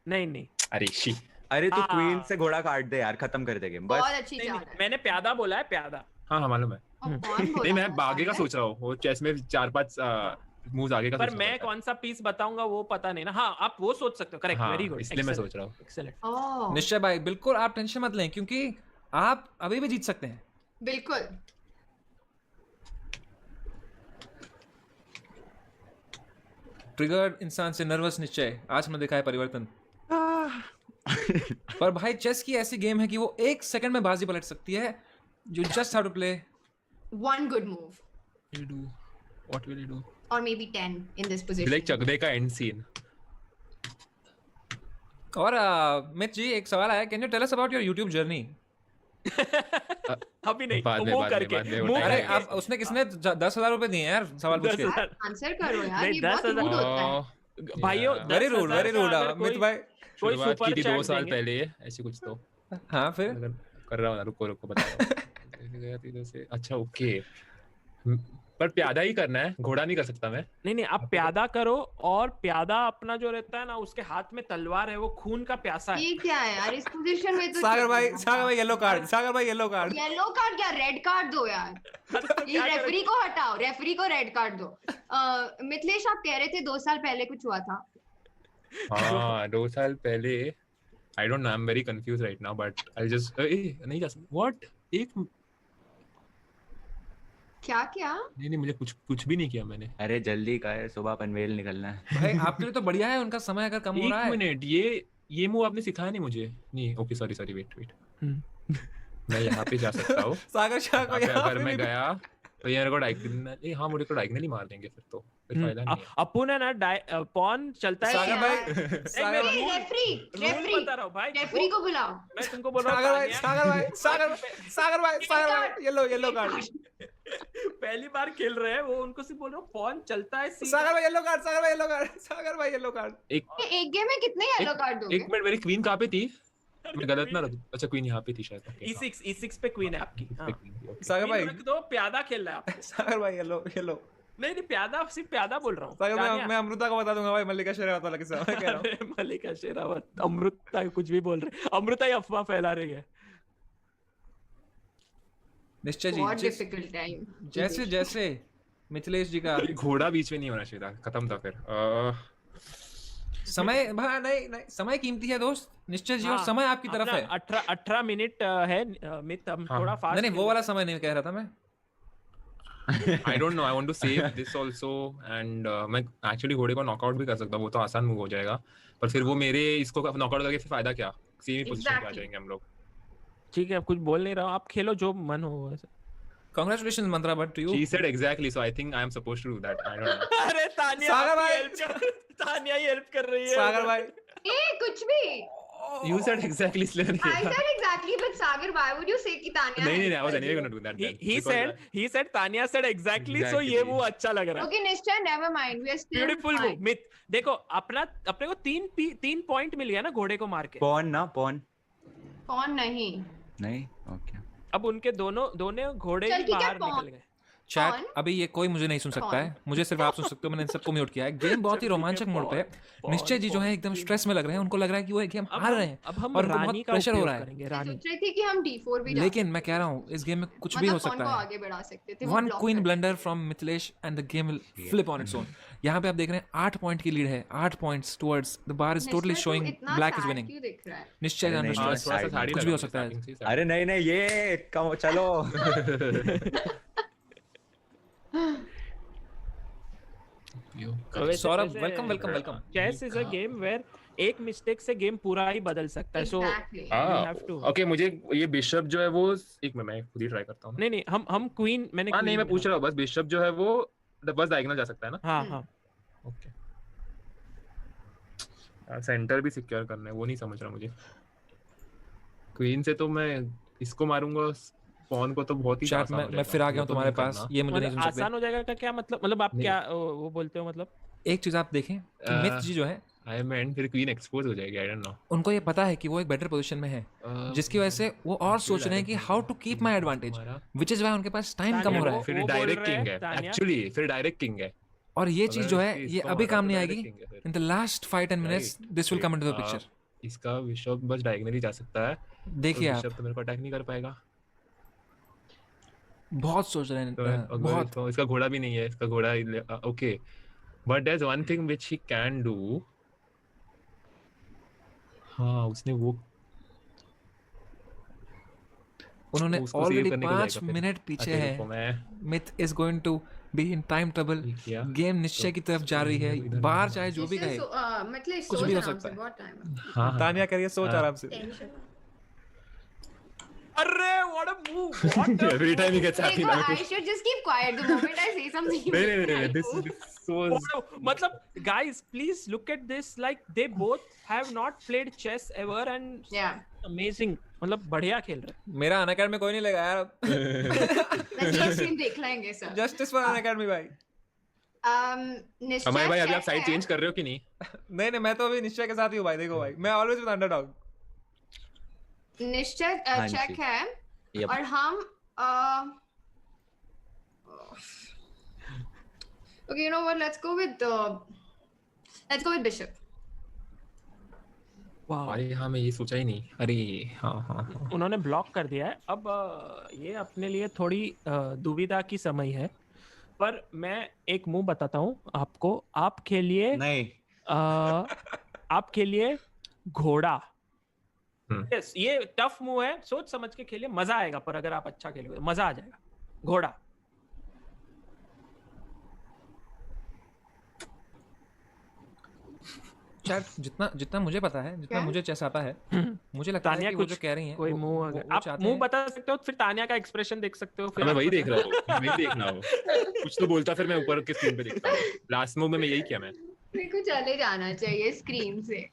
नहीं अरे शी। अरे तू हाँ। क्वीन से घोड़ा काट दे यार, खत्म कर दे गेम बस। बहुत अच्छी नहीं, चाल है। मैंने प्यादा बोला है, प्यादा। हाँ मालूम है। और कौन बोला नहीं मैं था आगे का सामने? सोच रहा हूँ, वो चेस में 4-5 मूव्स आगे का पर सोच मैं रहा था। कौन सा पीस बताऊंगा वो पता नहीं ना। हाँ, आप वो सोच सकते हो। करेक्ट, हाँ, वेरी गुड। इसलिए मैं सोच रहा हूँ। एक्सेलेंट। ओह, निश्चय भाई बिल्कुल आप टेंशन मत लें, क्योंकि आप अभी भी जीत सकते हैं। बिल्कुल। ट्रिगर्ड इंसान से नर्वस निश्चय, आज हमने देखा है परिवर्तन। पर भाई चेस की ऐसी गेम है कि वो एक सेकंड में बाजी पलट सकती है। You just have to play. One good move, What will you do? or maybe 10 in this position. Like Chak De का एंड सीन। और मित जी एक सवाल आया, can you tell us about your YouTube journey? अभी नहीं, बाद में, मुंह बाद में, करके, बाद में, वो मुंह time अरे है। करके। आप उसने किसने 10,000 रुपए दिए हैं यार सवाल पूछ के? 10,000 आंसर करो यार, नहीं, ये बहुत 10,000 rude होता है। भाइयों, वेरी 10,000 रूड, वेरी का रूड अगर मित कोई- भाई। कोई शुरुआत सुपर की थी 2 चैट साल देंगे। पहले, ऐसी कुछ तो हाँ फिर अगर कर रहा हूँ ना, रुको बता रहा हूँ। ऐसे गया था इधर से, अच्छा ओके। पर प्यादा ही करना है, घोड़ा नहीं कर सकता मैं। नहीं, आप प्यादा करो, और प्यादा अपना जो रहता है ना, उसके हाथ में तलवार है, वो खून का प्यासा है। ये क्या है यार, इस पोजीशन में तो सागर भाई येलो कार्ड, सागर भाई येलो कार्ड। येलो कार्ड क्या, रेड कार्ड दो यार। ये रेफरी को हटाओ, रेफरी को रेड कार्ड दो। मिथिलेश आप कह रहे थे 2 साल पहले कुछ हुआ था। हाँ 2 साल पहले। I don't know, I am very confuse right now, but I just नहीं जा सकता। व्हाट? एक क्या? नहीं मुझे कुछ भी नहीं किया मैंने। अरे जल्दी का है, सुबह पनवेल निकलना है। भाई आपके लिए तो बढ़िया है, उनका समय अगर कम हो रहा एक है। मिनट, ये मूव आपने सिखाया नहीं मुझे। नहीं ओके, सॉरी वेट। मैं यहाँ पे जा सकता हूँ। सागर शाह को यहाँ अगर पे मैं भी- गया तो ये मेरे को डायगोनल, हाँ मुझे को डायगोनली मार देंगे फिर तो फायदा नहीं है। अपुन है ना, पॉन चलता है। सागर भाई, नहीं, सागर भाई, रेफरी बता रहा हूँ भाई, रेफरी को बुलाओ। मैं तुमको बोल रहा सागर भाई, हूँ, सागर भाई, येलो कार्ड। पहली बार खेल रहे हैं वो, उनको सिर्फ बोल रहा हूँ पॉन चलता है सीधा। सागर भाई येलो कार्ड, सागर भाई येलो कार्ड। एक गेम में कितने येलो कार्ड दोगे? एक मिनट, मेरी क्वीन कहाँ पे थी? मैं गलत ना रख। अच्छा क्वीन यहाँ पे थी शायद। Okay, हाँ, E6 पे क्वीन है आपकी। इस पे हाँ। queen थी, okay। सागर भाई, क्वीन रख दो, प्यादा खेल रहा है आप। सागर भाई येलो। नहीं, प्यादा, सिर्फ प्यादा बोल रहा हूँ। सागर तानिया। भाई मैं अमृता को बता दूंगा भाई, मल्लिका शेरावत वाला किस्सा मैं कह रहा हूँ। अरे मल्लिका शेरावत, अमृता कुछ भी बोल रहे, अमृता ही अफवाह फैला रही है। निश्चय बहुत जी, डिफिकल्ट टाइम। जैसे मिथिलेश जी का घोड़ा बीच में नहीं होना चाहिए था, खत्म था फिर। समय भाई, नहीं समय कीमती है दोस्त। निश्चय जी और हाँ, समय आपकी तरफ है। 18 मिनट है मित, हम हाँ। थोड़ा फास्ट। नहीं वो वाला समय नहीं कह रहा था मैं। I don't know, I want to save this also and मैं एक्चुअली घोड़े को नॉकआउट भी कर सकता हूँ, वो तो आसान मूव हो जाएगा। पर फिर वो मेरे इसको नॉकआउट करके फिर फायदा क्या? सेम ही पोजीशन पे आ Exactly. जाएंगे हम लोग। ठीक है, अब कुछ बोल नहीं रहा हूँ, आप खेलो जो मन हो वैसे। Congratulations मंत्रा but to you. She said exactly, so I think I am supposed to do that. I don't know. अरे तानिया, सागर भाई। तानिया ही हेल्प कर रही है। सागर भाई, ए कुछ भी। You said exactly इसलिए मैंने I किया। said exactly, but Sagar, why would you say कि तानिया? नहीं, I help was कर anyway रही gonna do that. He then, he because said Tania said exactly, so ये Exactly. वो अच्छा लग है? रहा है। Okay, Nishcha, never mind. We are still beautiful fine. Move मित। देखो अपने को 3 पॉइंट मिल गया ना घोड़े को मार के। पॉन कौन नहीं? नहीं, ओके। अब उनके दोनों घोड़े चल ही ठीक है, बाहर पॉन। निकल गए। चैट कौन? अभी ये कोई मुझे नहीं सुन सकता है, मुझे सिर्फ आप सुन सकते हो। मैंने इन सबको म्यूट किया है। गेम बहुत ही रोमांचक मोड पे है। निश्चय जी जो है एकदम स्ट्रेस में लग रहे हैं, उनको लग रहा है कि वो गेम हार रहे हैं अब हम और उनको रानी बहुत का प्रेशर हो उपयोग रहा है। करेंगे, मैं रानी। सोच रही थी कि हम D4 भी डाल लेकिन मैं कह रहा हूँ इस गेम में कुछ भी हो मतलब कौन सकता को है। आगे बढ़ा सकते थे, वो वन block क्वीन कर- blunder from Mithilesh and the game will flip on its own. यहाँ पे आप देख रहे हैं 8 पॉइंट की लीड है, 8 points towards the bar is totally निश्चय, तू शोइंग इतना ब्लैक इज sad विनिंग। क्यों दिख रहा है? निश्चय अरे नहीं, हाँ, अंडरस्टैंड, थोड़ा सा side साड़ी कुछ भी हो सकता है। starting से ही अरे नहीं ये कम चलो। Saurabh, welcome. Chess is a game where एक मिस्टेक से गेम पूरा ही बदल सकता है। So Exactly. have to. Okay मुझे ये बिशप जो है वो एक मिनट मैं खुद ही ट्राई करता हूँ। नहीं हम क्वीन, मैंने हाँ नहीं मैं पूछ रहा हूँ बस, बिशप जो है वो बस डायगोनल जा सकता है ना? हाँ हाँ ओके। सेंटर भी सिक्योर करना है, वो नहीं समझ रहा मुझे। क्वीन से तो मैं इसको मारूंगा, पॉन को तो बहुत ही चैट आसान हो मैं जाएगा, फिर आ वो गया हूँ तो तुम्हारे नहीं पास, करना। ये मुझे नहीं मतलब सुन सकते। आसान हो जाएगा का क्या मतलब आप नहीं। क्या वो बोलते हो मतलब? एक चीज आप देखें कि मिथ जी जो है आई मीन फिर क्वीन एक्सपोज हो जाएगी, आई डोंट नो। उनको ये पता है कि वो एक बेटर पोजीशन में है, जिसकी वजह से वो और सोच रहे हैं कि how to keep my advantage, which is why उनके पास टाइम कम हो रहा है। फिर वो बोल डायरेक्ट रहे हैं, किंग है तानिया। एक्चुअली, फिर डायरेक्ट किंग है। और ये चीज जो है अगर ये इसको अभी मारा काम तो नहीं direct आएगी, king है फिर। In the last 5-10 minutes this will come into the picture. इसका बिशप बस डायगोनल ही जा सकता है, देखिए तो आप बिशप तो मेरे को अटैक नहीं कर पाएगा। बहुत सोच रहे तो हैं, अगर बहुत। इसका घोड़ा भी नहीं है, इसका घोड़ा okay, but there is one thing which he can do. हाँ उसने वो उन्होंने उसको save ऑलरेडी करने को 5 जाएगा फिर। मिनट पीछे अच्छा, है। रुको, मैं Mit is going to be in time trouble. ये किया। गेम निश्चय की तरफ जा रही है, इधर बाहर नहीं चाहे जो भी कहे। मतलब कुछ सोच भी हो आराम सकता से, है। बहुत टाइम है। हाँ तानिया करिए सोच आराम से। टेंशन अरे what a move, what every time he gets happy देखो, ना। I should just keep quiet the moment I say something. नहीं दिस वाज मतलब guys please look at this, like they both have not played chess ever and Yeah. amazing, मतलब बढ़िया खेल रहे मेरा Unacademy कोई नहीं लेगा यार। Let's just देख लेंगे सर। जस्टिस फॉर अनअकैडमी भाई। निश्चय अमय भाई अभी आप check साइड है। चेंज कर रहे हो कि नहीं? नहीं मैं तो अभी निश्चय के साथ ही हूँ भाई। देखो भाई मैं ऑलवेज विद अंडरडॉग। निश्चय हाँ चेक जी। है Yep. और हम okay, you know what, let's go with bishop. वाह, अरे हाँ मैं ये सोचा ही नहीं। अरे हाँ उन्होंने ब्लॉक कर दिया है। अब ये अपने लिए थोड़ी दुविधा की समय है, पर मैं एक मूव बताता हूँ आपको। आप खेलिए नहीं आप खेलिए घोड़ा। हम्म। यस, ये टफ मूव है, सोच समझ के खेलिए, मजा आएगा। पर अगर आप अच्छा खेलोगे तो मजा आ जाएगा। घोड़ा। चैट जितना मुझे पता है, जितना क्या? मुझे चेस आता है, मुझे लगता है तानिया कि वो कुछ जो कह रही हैं कोई वो- मूव वो- अगर वो आप चाहते मूव हैं- बता सकते हो, फिर तानिया का एक्सप्रेशन देख सकते हो। फिर मैं आप वही बता- देख रहा हूँ, वही देखना हो। कुछ तो बोलता फिर मैं ऊपर के स्क्रीन पे देखता हूँ। लास्ट मूव में मैं यही किया मैं। मेरे को चले जाना चाहिए स्क्रीन से।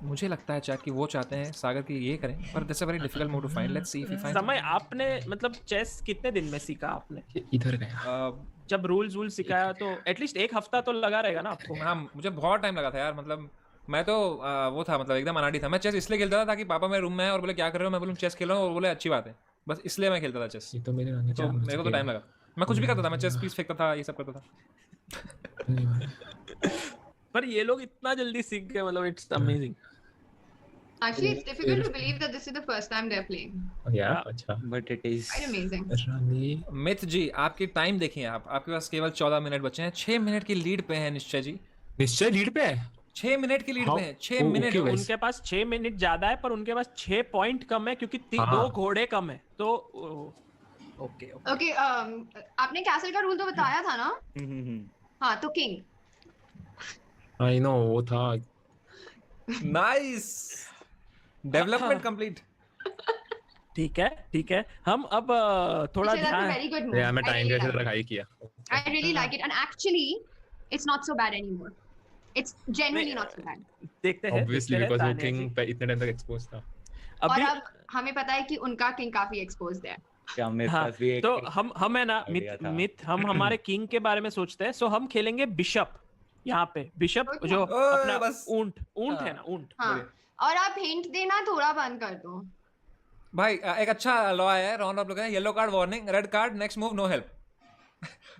मुझे लगता है चैट कि वो चाहते हैं सागर की ये करें, पर that's a very difficult move to find. Let's see if we find. Samay आपने मतलब चेस कितने दिन में सीखा आपने? ये इधर गया। जब रूल्स सिखाया तो एटलीस्ट 1 हफ्ता तो लगा रहेगा ना आपको? हाँ मुझे बहुत टाइम लगा था यार। मतलब मैं तो वो था, मतलब एकदम अनाड़ी था। मैं चेस इसलिए खेलता था ताकि पापा मेरे रूम में है और बोले क्या कर रहे हो, मैं बोलूँ चेस खेल रहा हूँ, और बोले अच्छी बात है। बस इसलिए मैं खेलता था चेस। ये तो मेरे आने तो मेरे को तो टाइम लगा। मैं कुछ भी करता था, मैं चेस पीस फेंकता था, ये सब करता था। पर ये लोग इतना जल्दी सीख गए, मतलब it's amazing. Actually, it's difficult to believe that this is the first time they're playing. या अच्छा। But it is Quite amazing. रानी मिथ जी आपकी टाइम देखिए, आपके पास केवल 14 मिनट बचे हैं। 6 मिनट की लीड पे है निश्चय जी। निश्चय लीड पे है। 6 मिनट की लीड How? पे है। 6 Oh, मिनट। okay, guys. उनके पास 6 मिनट ज्यादा है, पर उनके पास 6 पॉइंट कम है क्योंकि हाँ। 2 घोड़े कम है। तो ओके Okay, आपने कैसल का रूल तो बताया था ना? हाँ, तो किंग। आई नो वो था। Nice development complete. ठीक है। हम अब थोड़ा Actually, that's a ध्यान। very good move. या मैं I टाइम really कैसे like it. रखा ही किया। I really like it, and actually, it's not so bad anymore. It's genuinely not so bad. देखते हैं Obviously because वो किंग पे इतने टाइम तक एक्सपोज था। और अभी। अब हमें पता है कि उनका किंग काफी exposed है. क्या मेरे हाँ, पास भी एक तो हम है ना idea था। मिथ हम हमारे किंग के बारे में सोचते हैं। सो हम खेलेंगे बिशप। यहाँ पे बिशप Okay. जो ओए, अपना बस। ऊंट हाँ। है ना, ऊंट। हाँ. और आप हिंट देना थोड़ा बंद कर दो. भाई एक अच्छा लॉ है, राउंड ऑफ लोग है, yellow card warning, red card next move no help.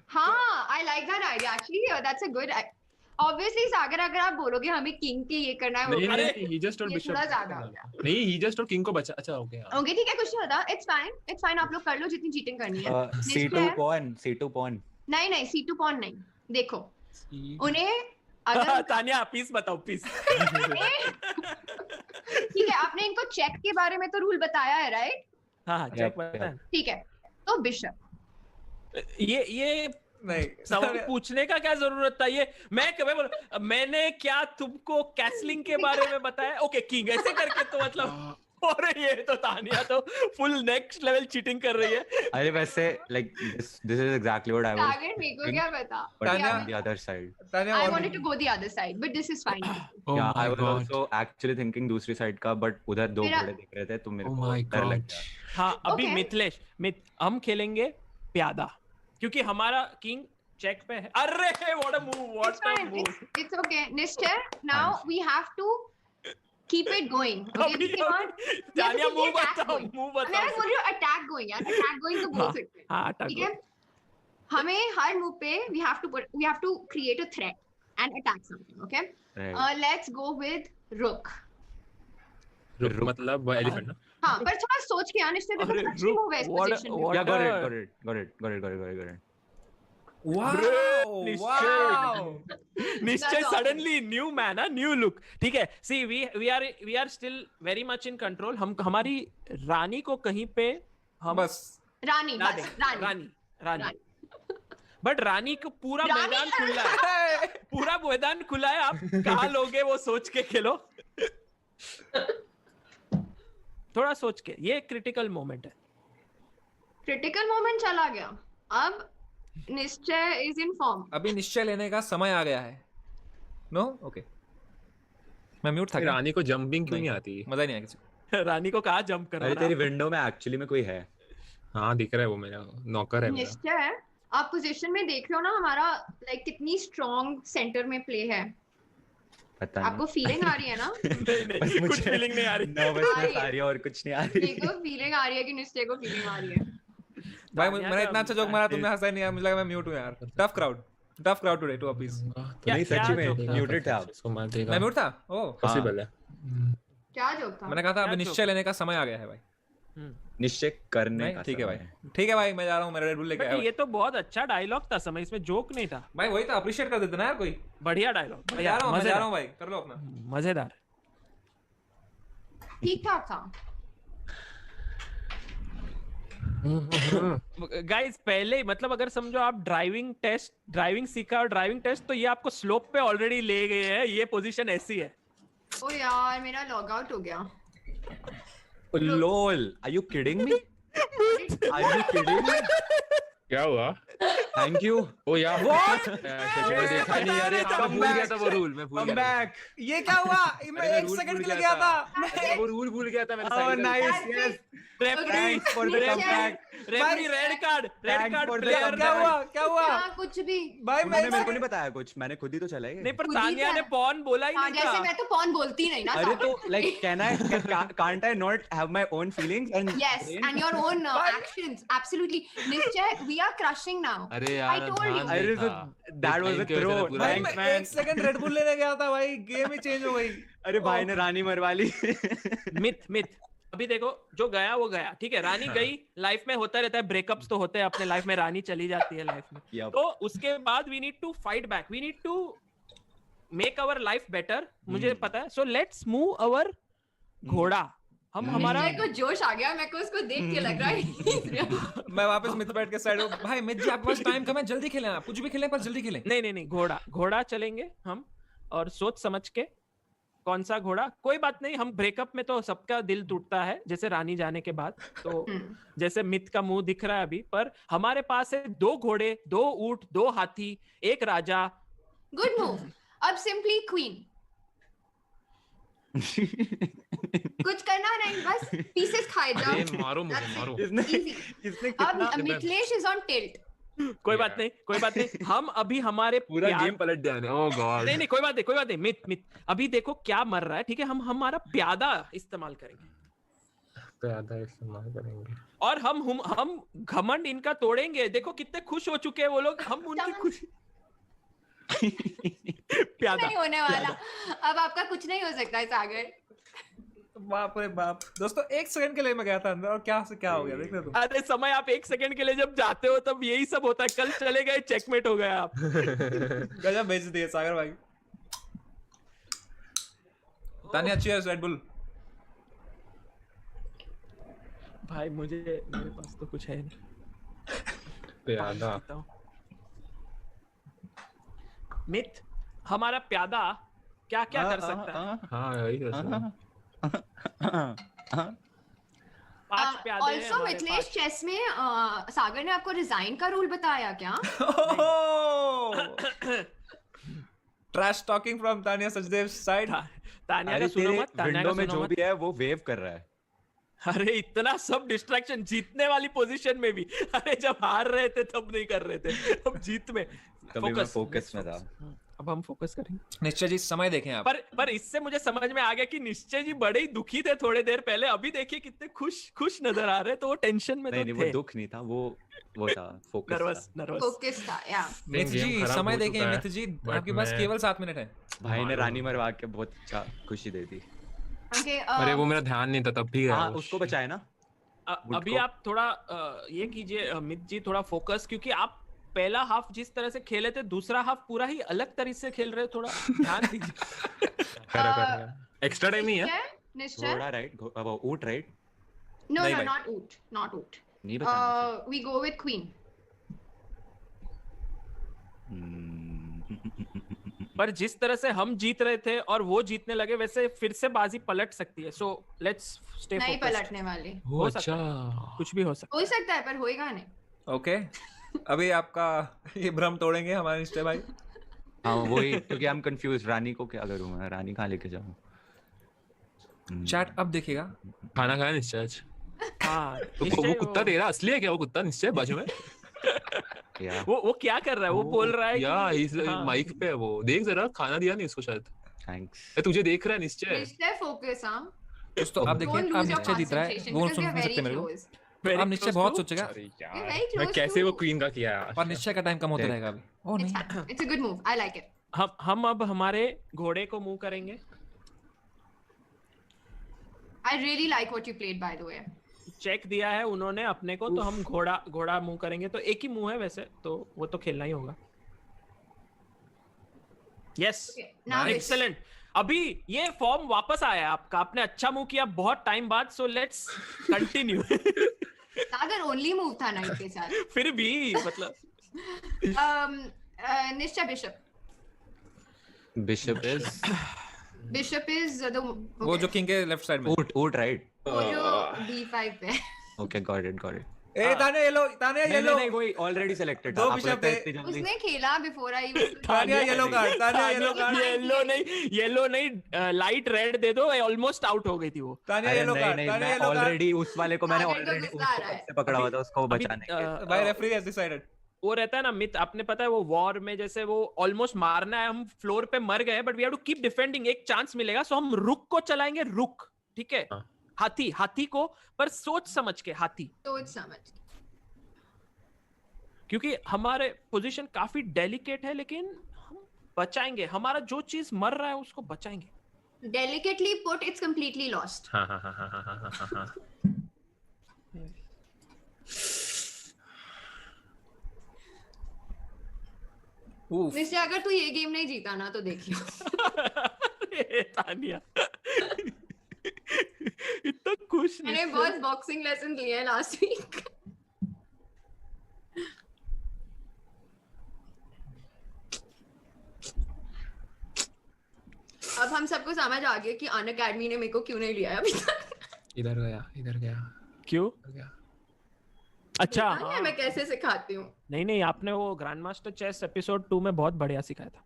हाँ, I like that idea. Actually, that's a good. Obviously, सागर अगर आप बोलोगे हमें किंग के ये करना है, वो नहीं करना है, नहीं, he just told ये bishop। थोड़ा ज्यादा हो गया. नहीं, he just told king को बचा। अच्छा ओके हाँ। ओके ठीक है, कुछ नहीं होता. It's fine. आप लोग कर लो जितनी चीटिंग करनी है. C2 pawn नहीं, C2 pawn नहीं. देखो, उन्हें अगर तानिया पीस बताओ पीस। ठीक है, आपने इनको चेक के बारे में तो रूल बताया है, राइट? हाँ चेक पता है। ठीक है, तो बिशप. ये नहीं सवाल पूछने का क्या जरूरत था? ये मैंने क्या तुमको कैसलिंग के बारे में बताया? ओके किंग ऐसे करके तो मतलब और ये तो तानिया तो फुल नेक्स्ट लेवल चीटिंग कर रही है. अरे वैसे like this is exactly what I was सागर मेरे को क्या पता. but Tania- on the other side. Tania I और wanted to go the other side, but this is fine. Oh yeah, my I was God. also actually thinking दूसरी side का but उधर दो मेरा- घोड़े दिख रहे थे तो मेरे Oh को my डर लग God. गया. हाँ अभी Okay. हम खेलेंगे प्यादा क्योंकि हमारा किंग चेक पे है. अरे what a move, It's what a fine. Move. It's okay. Nishchar, now we have to keep it going. Okay, we cannot. Tania keep the move attack बताओ, going. मूव मैं बताओ. बोल रही हूँ attack going यार, attack going तो बोल सकते हैं. हाँ ठीक है. हमें हर मूव पे we have to create a threat and attack something. Okay. Right. Let's go with rook. रुक मतलब एलिफेंट ना. हाँ, पर थोड़ा सोच के आने से अरे, देखो अच्छी रुक, मूव है इस what- पोजीशन what- में. Yeah, got it. Wow Nishchay That's awesome. Suddenly new man, new look. ठीक है, see we are still very much in control. हम हमारी रानी को कहीं पे हम बस रानी ला बस देंगे. रानी. रानी बट रानी को पूरा रानी- मैदान खुला है. पूरा मैदान खुला है. आप कहाँ लोगे वो सोच के खेलो. थोड़ा सोच के. ये क्रिटिकल मोमेंट है. क्रिटिकल मोमेंट चला गया. अब निश्चय इज इन फॉर्म. अभी निश्चय लेने का समय आ गया है. नो ओके मैं म्यूट था क्या? रानी को जंपिंग क्यों नहीं। नहीं आती? मजा ही नहीं आया किसी को. रानी को कहाँ जंप कर अरे तेरी विंडो में एक्चुअली में कोई है. हाँ दिख रहा है वो मेरा नौकर है मेरा. निश्चय आप पोजीशन में देख रहे हो ना हमारा लाइक कितनी स्ट्रॉन्ग सेंटर में प्ले है. पता आपको फीलिंग आ रही है ना? नहीं, कुछ फीलिंग नहीं आ रही. नर्वसनेस आ रही है और कुछ नहीं आ रही. देखो फीलिंग आ रही है कि निश्चय को फीलिंग आ रही है. भाई मैंने इतना अच्छा जोक मारा तुमने हंसा नहीं यार. मुझे लगा मैं म्यूट हूं यार. Tough crowd today to appease. नहीं सच्ची में joke था? म्यूटेड थे आप. इसको मार देगा. मैं म्यूट था. ओह पॉसिबल है. क्या जोक था? मैंने कहा था क्या अभी joke? निश्चय लेने का समय आ गया है भाई. निश्चय करने नहीं का ठीक है समय भाई. ठीक है भाई मैं जा रहा हूं. मेरा रेड बुल लेके बट आया. ये तो बहुत अच्छा डायलॉग था. समय इसमें जोक नहीं था. भाई वही तो अप्रिशिएट कर देते ना यार कोई. बढ़िया डायलॉग. मैं जा रहा हूं भाई. कर लो अपना. मजेदार. ठीक ठाक था. गाइस पहले मतलब अगर समझो आप ड्राइविंग सीखा और ड्राइविंग टेस्ट तो ये आपको स्लोप पे ऑलरेडी ले गए हैं. ये पोजीशन ऐसी है. ओ यार मेरा लॉग आउट हो गया. LOL, are you kidding me? Are you kidding me? क्या हुआ? Thank you. ओ यार मैं देखा नहीं यार. मैं भूल गया था वो रूल. मैं भूल Come गया. back. ये क्या हुआ? मैं अरे 1 rule सेकंड भूल के लिए गया गया था. था. वो रूल भूल गया था मैंने. Oh, side में nice. देखा. Yes. Referee Thanks for the comeback. Referee red card Thanks for the player. comeback. क्या हुआ? हाँ कुछ भी. भाई मैं उन्होंने मेरे को नहीं बताया कुछ. मैंने खुद ही तो चला नहीं पर खुद ही तानिया ने था। पॉन बोला ही हाँ नहीं जैसे था. मैं तो पॉन बोलती नहीं ना. अरे तो सागर. like can't I not have my own feelings and Yes, brain? and your own actions. Absolutely. Nishchay, we are crushing now. अरे I यार told you. अरे तो that was a throw. भाई Thanks मैं man. 1 सेकंड रेड बुल लेने गया था भाई. गेम ही चेंज हो गई. अरे भाई ने रानी मरवा ली. मिथ अभी देखो जो गया वो गया. ठीक है रानी गई. लाइफ में होता रहता है. ब्रेकअप्स तो होते हैं अपने लाइफ में. रानी चली जाती है लाइफ में. Yup. तो उसके बाद we need to fight back. We need to make our life better. मुझे पता है. सो लेट्स मूव आवर घोड़ा. हम हमारा निश्चय को जोश आ गया. मेरे को उसको देख के लग रहा है. मैं वापस मिथ बैठ के साइड हूं. भाई मिथ जी आपके पास टाइम कम है. जल्दी खेलें आप. कुछ भी खेलें पर जल्दी खेलें. नहीं घोड़ा चलेंगे हम. और सोच समझ के कौन सा घोड़ा. कोई बात नहीं. हम ब्रेकअप में तो सबका दिल टूटता है जैसे रानी जाने के बाद. तो जैसे मिथ का मुंह दिख रहा है अभी. पर हमारे पास है 2 घोड़े, 2 ऊंट, 2 हाथी, 1 राजा. Good move. अब simply queen. कुछ करना नहीं बस pieces खाए जाओ. अरे मारो मुझे मारो. Easy. इसने अब कितना मिथिलेश is on tilt. कोई बात नहीं. हम अभी हमारे पूरा प्यार- गेम पलट दिया मैंने. ओह गॉड. नहीं कोई बात नहीं. मिथ अभी देखो क्या मर रहा है. ठीक है हम हमारा प्यादा इस्तेमाल करेंगे. प्यादा इस्तेमाल करेंगे. और हम घमंड इनका तोड़ेंगे. देखो कितने खुश हो चुके हैं वो लोग. हम उनकी खुशी प्यादा. नहीं होने वाला. अब आपका कुछ नहीं हो सकता है सागर. बाप रे बाप. दोस्तों 1 सेकंड के लिए मैं गया था अंदर और क्या से क्या हो गया देख रहे हो तुम. अरे समय आप 1 सेकंड के लिए जब जाते हो तब यही सब होता है. कल चले गए चेकमेट हो गए आप. गजब भेज दिए सागर भाई. Tania cheers red bull. भाई मेरे पास तो कुछ है नहीं. प्यादा. मिथ हमारा प्यादा क्या क्या कर सकता है. हाँ यही कर सकता. पांच प्यादे हैं ऑल्सो हमारे मिथिलेश पास। चेस में सागर ने आपको रिजाइन का रूल बताया क्या? Trash talking from Tania Sachdev side. Tania का अरे सुनो तेरे मत, तानिया विंडो का में सुनो जो मत। भी है वो वेव कर रहा है। अरे इतना सब डिस्ट्रैक्शन, जीतने वाली पोजीशन में भी। अरे जब हार रहे थे तब नहीं कर रहे थे, अब जीत में तभी मैं फोकस में था। अब हम फोकस करेंगे। निश्चय जी समय देखें आप। पर इससे मुझे समझ में आ गया कि निश्चय जी बड़े ही दुखी थे थोड़े देर पहले, अभी देखिए कितने खुश नजर आ रहे, तो वो टेंशन में नहीं तो नहीं, थे। वो दुख नहीं था, वो था फोकस नर्वस था। नर्वस। फोकस था या मिथ गेम जी खराब समय हो देखें। चुका है, मिथ जी but आपके पास मैं- केवल 7 मिनट है। भाई ने मारो। रानी मरवा के बहुत अच्छा खुशी दे दी। ओके अरे वो मेरा ध्यान नहीं था तब भी गया हाँ वो। उसको बचाए ना। वुड अभी को। आप थोड़ा ये कीजिए मित जी, थोड़ा फोकस, क्योंकि आप पहला हाफ जिस तरह से खेले थे, दूसरा हाफ पूरा ही अलग तरीके से खेल रहे हो, थोड़ा ध्यान दीजिए। एक्स्ट्रा टाइम नहीं है। निश्चय थोड़ा राइट, वो ऊट राइट। नो नहीं नो भाई। नॉट ऊट नहीं बचाना वी गो विद क्वीन। पर जिस तरह से हम जीत रहे थे और वो जीतने लगे, वैसे फिर से बाजी पलट सकती है। सो लेट्स स्टे नहीं फोकस्ड। पलटने वाली, हो सकता कुछ भी हो सकता हो सकता है पर होएगा नहीं। ओके अभी आपका ये भ्रम तोड़ेंगे हमारे निश्चय भाई। हाँ वही, क्योंकि हम कंफ्यूज, रानी को क्या करूँ मैं, रानी कहाँ लेके जाऊँ। चैट अब देखिएगा। खाना खाया निश्चय आज? है। हाँ वो निश्चय कुत्ता तेरा असली है क्या? वो कुत्ता निश्चय बाजू में? या वो क्या कर रहा है? वो बोल रहा है या कि हाँ। माइक पे है वो, देख जरा, खाना दिया नहीं उसको शायद। थैंक्स। ए, तुझे देख रहा है निश्चय। निश्चय फोकस। हां दोस्तों आप देखिए Don't अब lose your निश्चय जीत रहा है, concentration वो because सुन we are नहीं very सकते मेरे को। close. Very अब निश्चय close बहुत to- सोचेगा अरे You're यार very मैं close कैसे to- वो क्वीन का किया यार। और निश्चय का टाइम कम होता देख। रहेगा अभी। ओह It's नहीं fine. It's a good move. I like it. हम अब हमारे घोड़े को मूव करेंगे। I really like what you played, by the way. Check दिया है उन्होंने अपने को, तो हम घोड़ा मूव करेंगे। तो एक ही मूव है वैसे, तो वो तो खेलना ही होगा। Yes Okay, now this. Excellent. अभी ये फॉर्म वापस आया है आपका, आपने अच्छा मूव किया बहुत टाइम बाद। So let's continue. Sagar only move था knight के साथ. फिर भी मतलब Nischay bishop. Bishop is Bishop is the वो जो किंग के लेफ्ट साइड में। ऊट राइट। वो जो d5 पे है. Okay got it. A Tania yellow, Tania yellow. नहीं वही ऑलरेडी सिलेक्टेड था। दो आपको बिशप लगता है थे। इतनी जल्दी? उसने खेला before I Tania yellow card, Tania yellow card. Yellow नहीं लाइट रेड दे दो। ऑलमोस्ट आउट हो गई थी वो। तानिया अरे येलो नहीं कार्ड, नहीं, तानिया मैं येलो कार्ड। ऑलरेडी उस वाले को मैंने सागर को ऑलरेडी गुस्सा आ रहा है। पकड़ा हुआ था, उसको अभी, बचाने के। भाई रेफरी हैज डिसाइडेड। वो रहता है ना मिथ, आपने पता है वो वॉर में जैसे वो ऑलमोस्ट मारना है, हम फ्लोर पे मर गए but we have to keep defending, एक चांस मिलेगा। सो हम रुक को चलाएंगे, रुक, ठीक है? हाँ। हाथी को, पर सोच समझ के हाथी, सोच समझ. क्योंकि हमारे पोजीशन काफी डेलिकेट है, लेकिन हम बचाएंगे। हमारा जो चीज मर रहा है उसको बचाएंगे। Delicately put, it's completely lost. हाँ हाँ हाँ हाँ हाँ हाँ हाँ हाँ। उफ निश्चय अगर तू ये गेम नहीं जीता ना तो देख लियो. अरे तानिया इतना खुश मैंने निश्चय। बहुत बॉक्सिंग लेसन लिए हैं लास्ट वीक. अब हम सबको समझ आ गया कि अन अकेडमी ने मेरे को क्यों नहीं लिया है अभी तक. इधर गया क्यों? इधर गया। अच्छा पता नहीं मैं कैसे सिखाती हूँ. नहीं आपने वो ग्रैंड मास्टर चेस एपिसोड 2 में बहुत बढ़िया सिखाया था।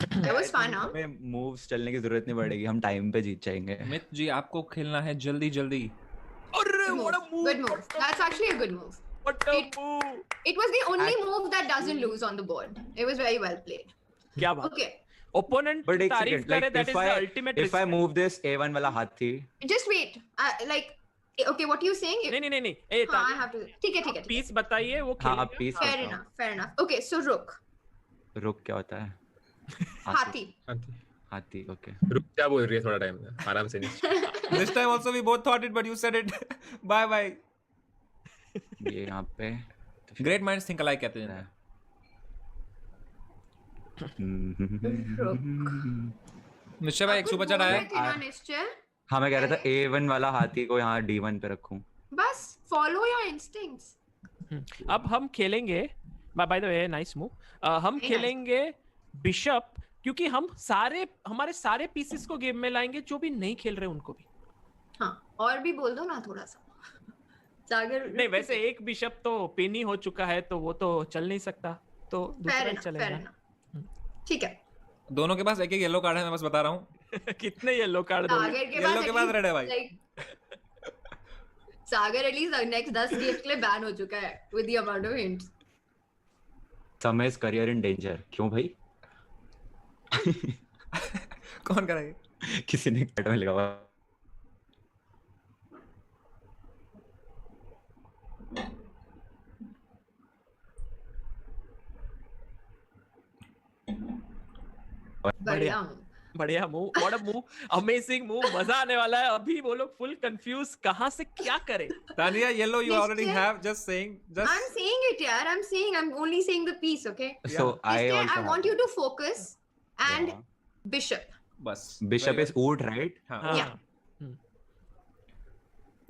That was fun, huh? हमें मूव्स चलने की जरूरत नहीं पड़ेगी, हम टाइम पे जीत जाएंगे। मिथ जी आपको खेलना है जल्दी जल्दी। अरे Good what a move. move! Good move. That's actually a good move. What a move! It was the only move that doesn't lose on the board. It was very well played. क्या बात? Okay, opponent but एक तारीफ second, करे, like that is the ultimate if I respect. Move this A1 वाला हाथी, just wait. Okay, what you saying? नहीं ए हाँ, I have to. ठीक है, ठीक है. पीस बताइए वो हाँ खेलेगा। Piece Fair enough, fair enough. Okay, so rook, रुक क्या होता है? हाथी. हाथी ओके। रुक, क्या बोल रही है? थोड़ा टाइम आराम से नहीं। This time also we both thought it but you said it. Bye bye. ये यहाँ पे Great minds think alike कहते हैं। निश्चय भाई एक सुपर चैट आया है। थी ना निश्चय. हाँ मैं कह रहा था A1 वाला हाथी को यहाँ D1 पे रखूं। बस follow your instincts. अब हम खेलेंगे, by the way nice move, हम Very खेलेंगे बिशप, क्योंकि हम हमारे सारे पीसेस को गेम में लाएंगे जो भी नहीं खेल रहे उनको भी। हाँ और भी बोल दो ना थोड़ा सा सागर। नहीं वैसे एक बिशप तो पिन ही हो चुका है तो वो तो चल नहीं सकता, तो दूसरा ही fair चलेगा। enough। ठीक है दोनों के पास एक एक येलो कार्ड है, मैं बस बता रहा हूँ। कितने येलो कार्ड दोगे? सागर के येलो पास के बाद रेड है भाई। सागर एटलीस्ट नेक्स्ट 10 गेम्स के लिए बैन हो चुका है with the amount of hints. समय's करियर इन डेंजर। क्यों भाई? कौन करेगा? किसी ने कार्ड में लिखा हुआ। बढ़िया बढ़िया move, what a move, amazing move, मजा आने वाला है। अभी वो लोग फुल कंफ्यूज कहां से क्या करें। Tania yellow you Yes, already yes. Have, just saying, I'm just saying it यार, I'm only saying the piece, okay? So I Instead, also I want you to focus and Yeah. bishop. बस Bishop Very is good. oot, right? हाँ। हाँ, Yeah.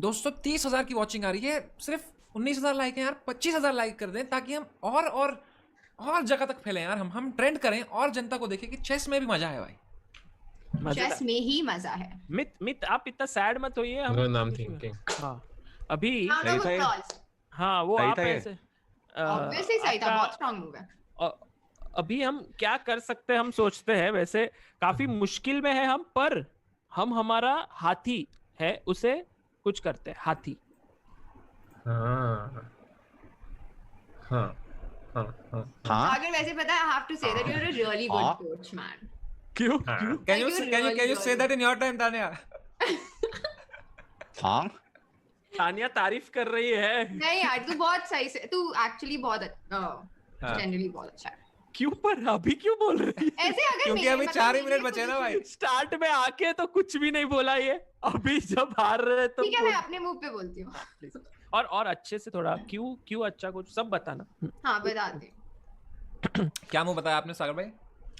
दोस्तों 30,000 की watching आ रही है, सिर्फ 19,000 like है यार, 25,000 लाइक कर दें ताकि हम और जगह तक फैले यार, हम ट्रेंड करें और जनता को देखें कि चेस में भी मजा है भाई। मजेदार। Chess में ही मजा है। मित आप इतना सैड मत होइए। हम No, no, I'm thinking. हाँ अभी Round of सही था ये। applause. हाँ वो सही आप था ये। ऐसे Obviously सही था, आपका- बहुत strong move है। अभी हम क्या कर सकते हैं, हम सोचते हैं वैसे काफी मुश्किल में है हम, पर हम हमारा हाथी है उसे कुछ करते हैं। हाथी हाँ हाँ हाँ हाँ हाँ सागर वैसे पता है, I have to say that you're a really good हाँ। coach, man. क्यों हाँ। Can you Like, you're say that in your time, Tania? हाँ तानिया तारीफ कर रही है। नहीं यार, तू बहुत सही से, तू actually बहुत हाँ। generally बहुत अच्छा है। क्यों पर अभी क्यों बोल रही है? ऐसे अगर क्योंकि मेरे- अभी मतलब 4 ही मेरे मिनट बचे ना भाई। स्टार्ट में आके तो कुछ भी नहीं बोला ये, अभी जब हार रहे तो ठीक है, मैं अपने मुंह पे बोलती हूँ। और अच्छे से थोड़ा क्यों अच्छा कुछ सब बताना। हाँ बता दे। क्या मुंह बताया आपने सागर भाई?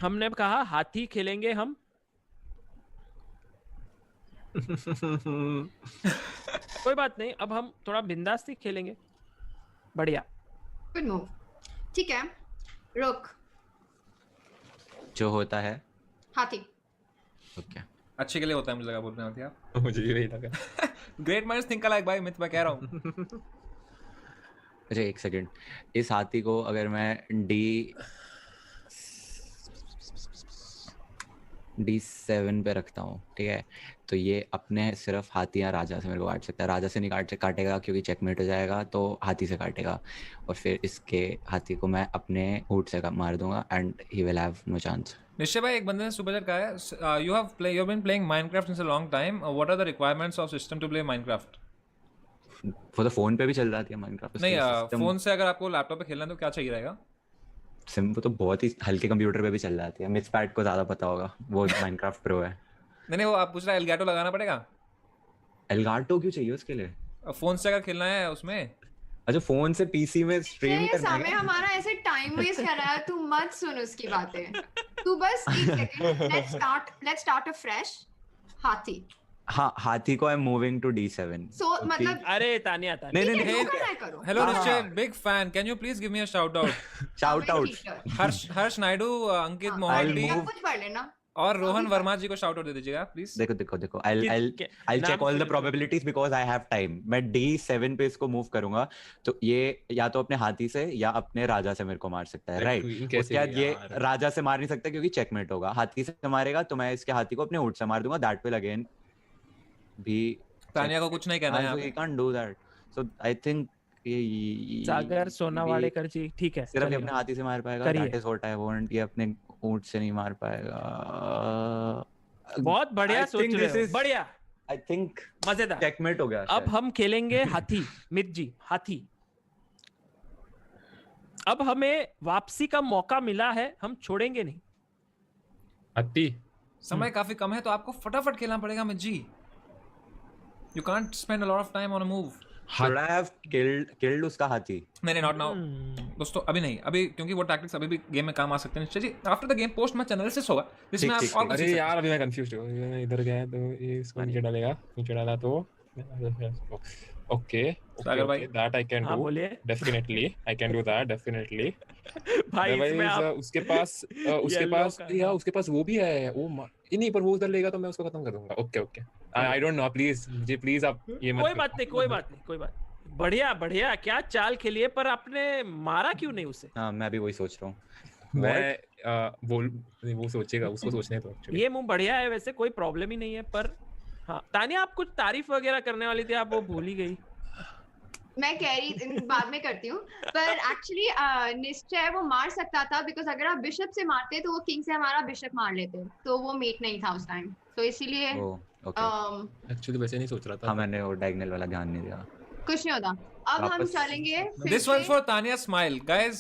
हमने कहा हाथी खेलेंगे हम। कोई बात नहीं, अब हम थोड़ा बिंदास्ती खेलेंगे। बढ़िया। Good move. ठीक है, रुक, जो होता है हाथी। ओके। अच्छे के लिए होता है, मुझे लगा बोल रहे होते आप। मुझे भी वही लगा। ग्रेट माइंड्स थिंक अलाइक भाई, मैं कह रहा हूँ। अच्छा एक सेकंड, इस हाथी को अगर मैं D7 पे रखता हूँ, ठीक है, तो ये अपने सिर्फ हाथी या राजा से मेरे को काट सकता है। राजा से नहीं काटेगा क्योंकि चेकमेट हो जाएगा, तो हाथी से काटेगा और फिर इसके हाथी को मैं अपने ऊँट से मार दूंगा and he will have no chance. Nischay भाई, एक बंदे ने सुपर चैट कहा है, you have been playing Minecraft since a long time, what are the requirements of system to play Minecraft? वो तो फोन पे भी चल जाती है माइनक्राफ्ट। नहीं, फोन से अगर आपको लैपटॉप पे खेलना है तो क्या चाहिए रहेगा? वो तो बहुत ही हल्के कंप्यूटर पे भी चल जाती है। मिस पैट को ज्यादा पता होगा, वो माइनक्राफ्ट प्रो है। नहीं वो आप पूछ रहे हैं एलगैटो लगाना पड़ेगा? एलगाटो क्यों चाहिए उसके लिए? फोन से अगर खेलना है उसमें। अच्छा फोन से पीसी में स्ट्रीम ये करना सामने है। हमारा ऐसे टाइम वेस्ट कर रहा है, तू मत सुन उसकी बातें। तू बस एक second, let's start a fresh. हाथी। हाँ हाथी को I am moving to D7। So मतलब अरे तानिया नहीं ठीक है, नहीं जो करना है करो। हेलो हाँ। Nishchay, big fan, can you please give me a shout out? Shout out. Harsh Naidu, Ankit हाँ, मोहाली I'll सब कुछ पढ़ लेना। और रोहन वर्मा जी को शाउट आउट दे दीजिएगा प्लीज। देखो I'll नाम check all the फिर- probabilities because I have time। मैं D7 पे इसको मूव करूंगा, तो ये या तो अपने हाथी से या अपने राजा से मेरे को मार सकता है, Like राइट? queen कैसे उसके बाद ये यार? राजा से मार नहीं सकता क्योंकि चेकमेट होगा। हाथी से मारेगा तो मैं इसके हाथी को अपने ऊँट से मार दूंगा। दैट विल अगेन भी तानिया को कुछ नहीं कहना है यहाँ he पे। can't do that। So I think सागर सोनावाड़ेकर जी, ठीक है सिर्फ ये चलेगा। अपने हाथी से मार पाएगा। करिए। That is what I want। ये अपने ऊँट से नहीं मार पाएगा। बहुत बढ़िया I सोच think रहे this हो, is- बढ़िया, I think मजेदार। checkmate हो गया अब शायद। हम खेलेंगे हाथी। मित जी हाथी। अब हमें वापसी का मौका मिला है, हम छोड़ेंगे नहीं। हाथी। समय काफी कम है तो आपको फटाफट खेलना पड़ेगा Mit ji. You can't spend a lot of time on a move. Should I have killed उसका हाथी? नहीं नॉट नाउ दोस्तों, अभी नहीं, अभी क्योंकि वो टैक्टिक्स अभी भी गेम में काम आ सकते हैं। Nishchay ji, after the game post match analysis होगा जिसमें ठीक, आप और कुछ अरे सीख सकते यार अभी मैं कंफ्यूज हूँ। मैं इधर गया तो ये इसको नीचे डालेगा, नीचे डाला तो Okay, सागर भाई। that I can हाँ do. बोलिए Definitely, I can do that. Definitely. भाई इसमें Otherwise, आप उसके पास Yellow का, या हाँ। उसके पास वो भी है। नहीं, पर वो उधर लेगा तो मैं उसको खत्म कर दूंगा। Okay. I don't know. Please मुझे प्लीज आप ये मत कोई बात नहीं, कोई बात नहीं, कोई बात नहीं। बढ़िया बढ़िया, क्या चाल खेली है, पर आपने मारा क्यों नहीं उसे? हाँ मैं भी वही सोच रहा हूँ। मैं वो सोचेगा, उसको सोचने दो actually. ये मूव बढ़िया है वैसे, कोई प्रॉब्लम ही नहीं है, पर हाँ तानिया आप कुछ तारीफ वगैरह करने वाली थी, आप वो भूल ही गई। मैं कह रही बाद में करती हूँ, पर एक्चुअली निश्चय वो मार सकता था, बिकॉज अगर आप बिशप से मारते तो वो किंग से हमारा बिशप मार लेते, तो वो मेट नहीं था उस टाइम, तो इसीलिए एक्चुअली वैसे नहीं सोच रहा था। हाँ मैंने वो डायगोनल वाला ध्यान नहीं दिया। कुछ नहीं होता। अब हम वापस- चलेंगे फिर This one's से- for Tanya Smile. Guys,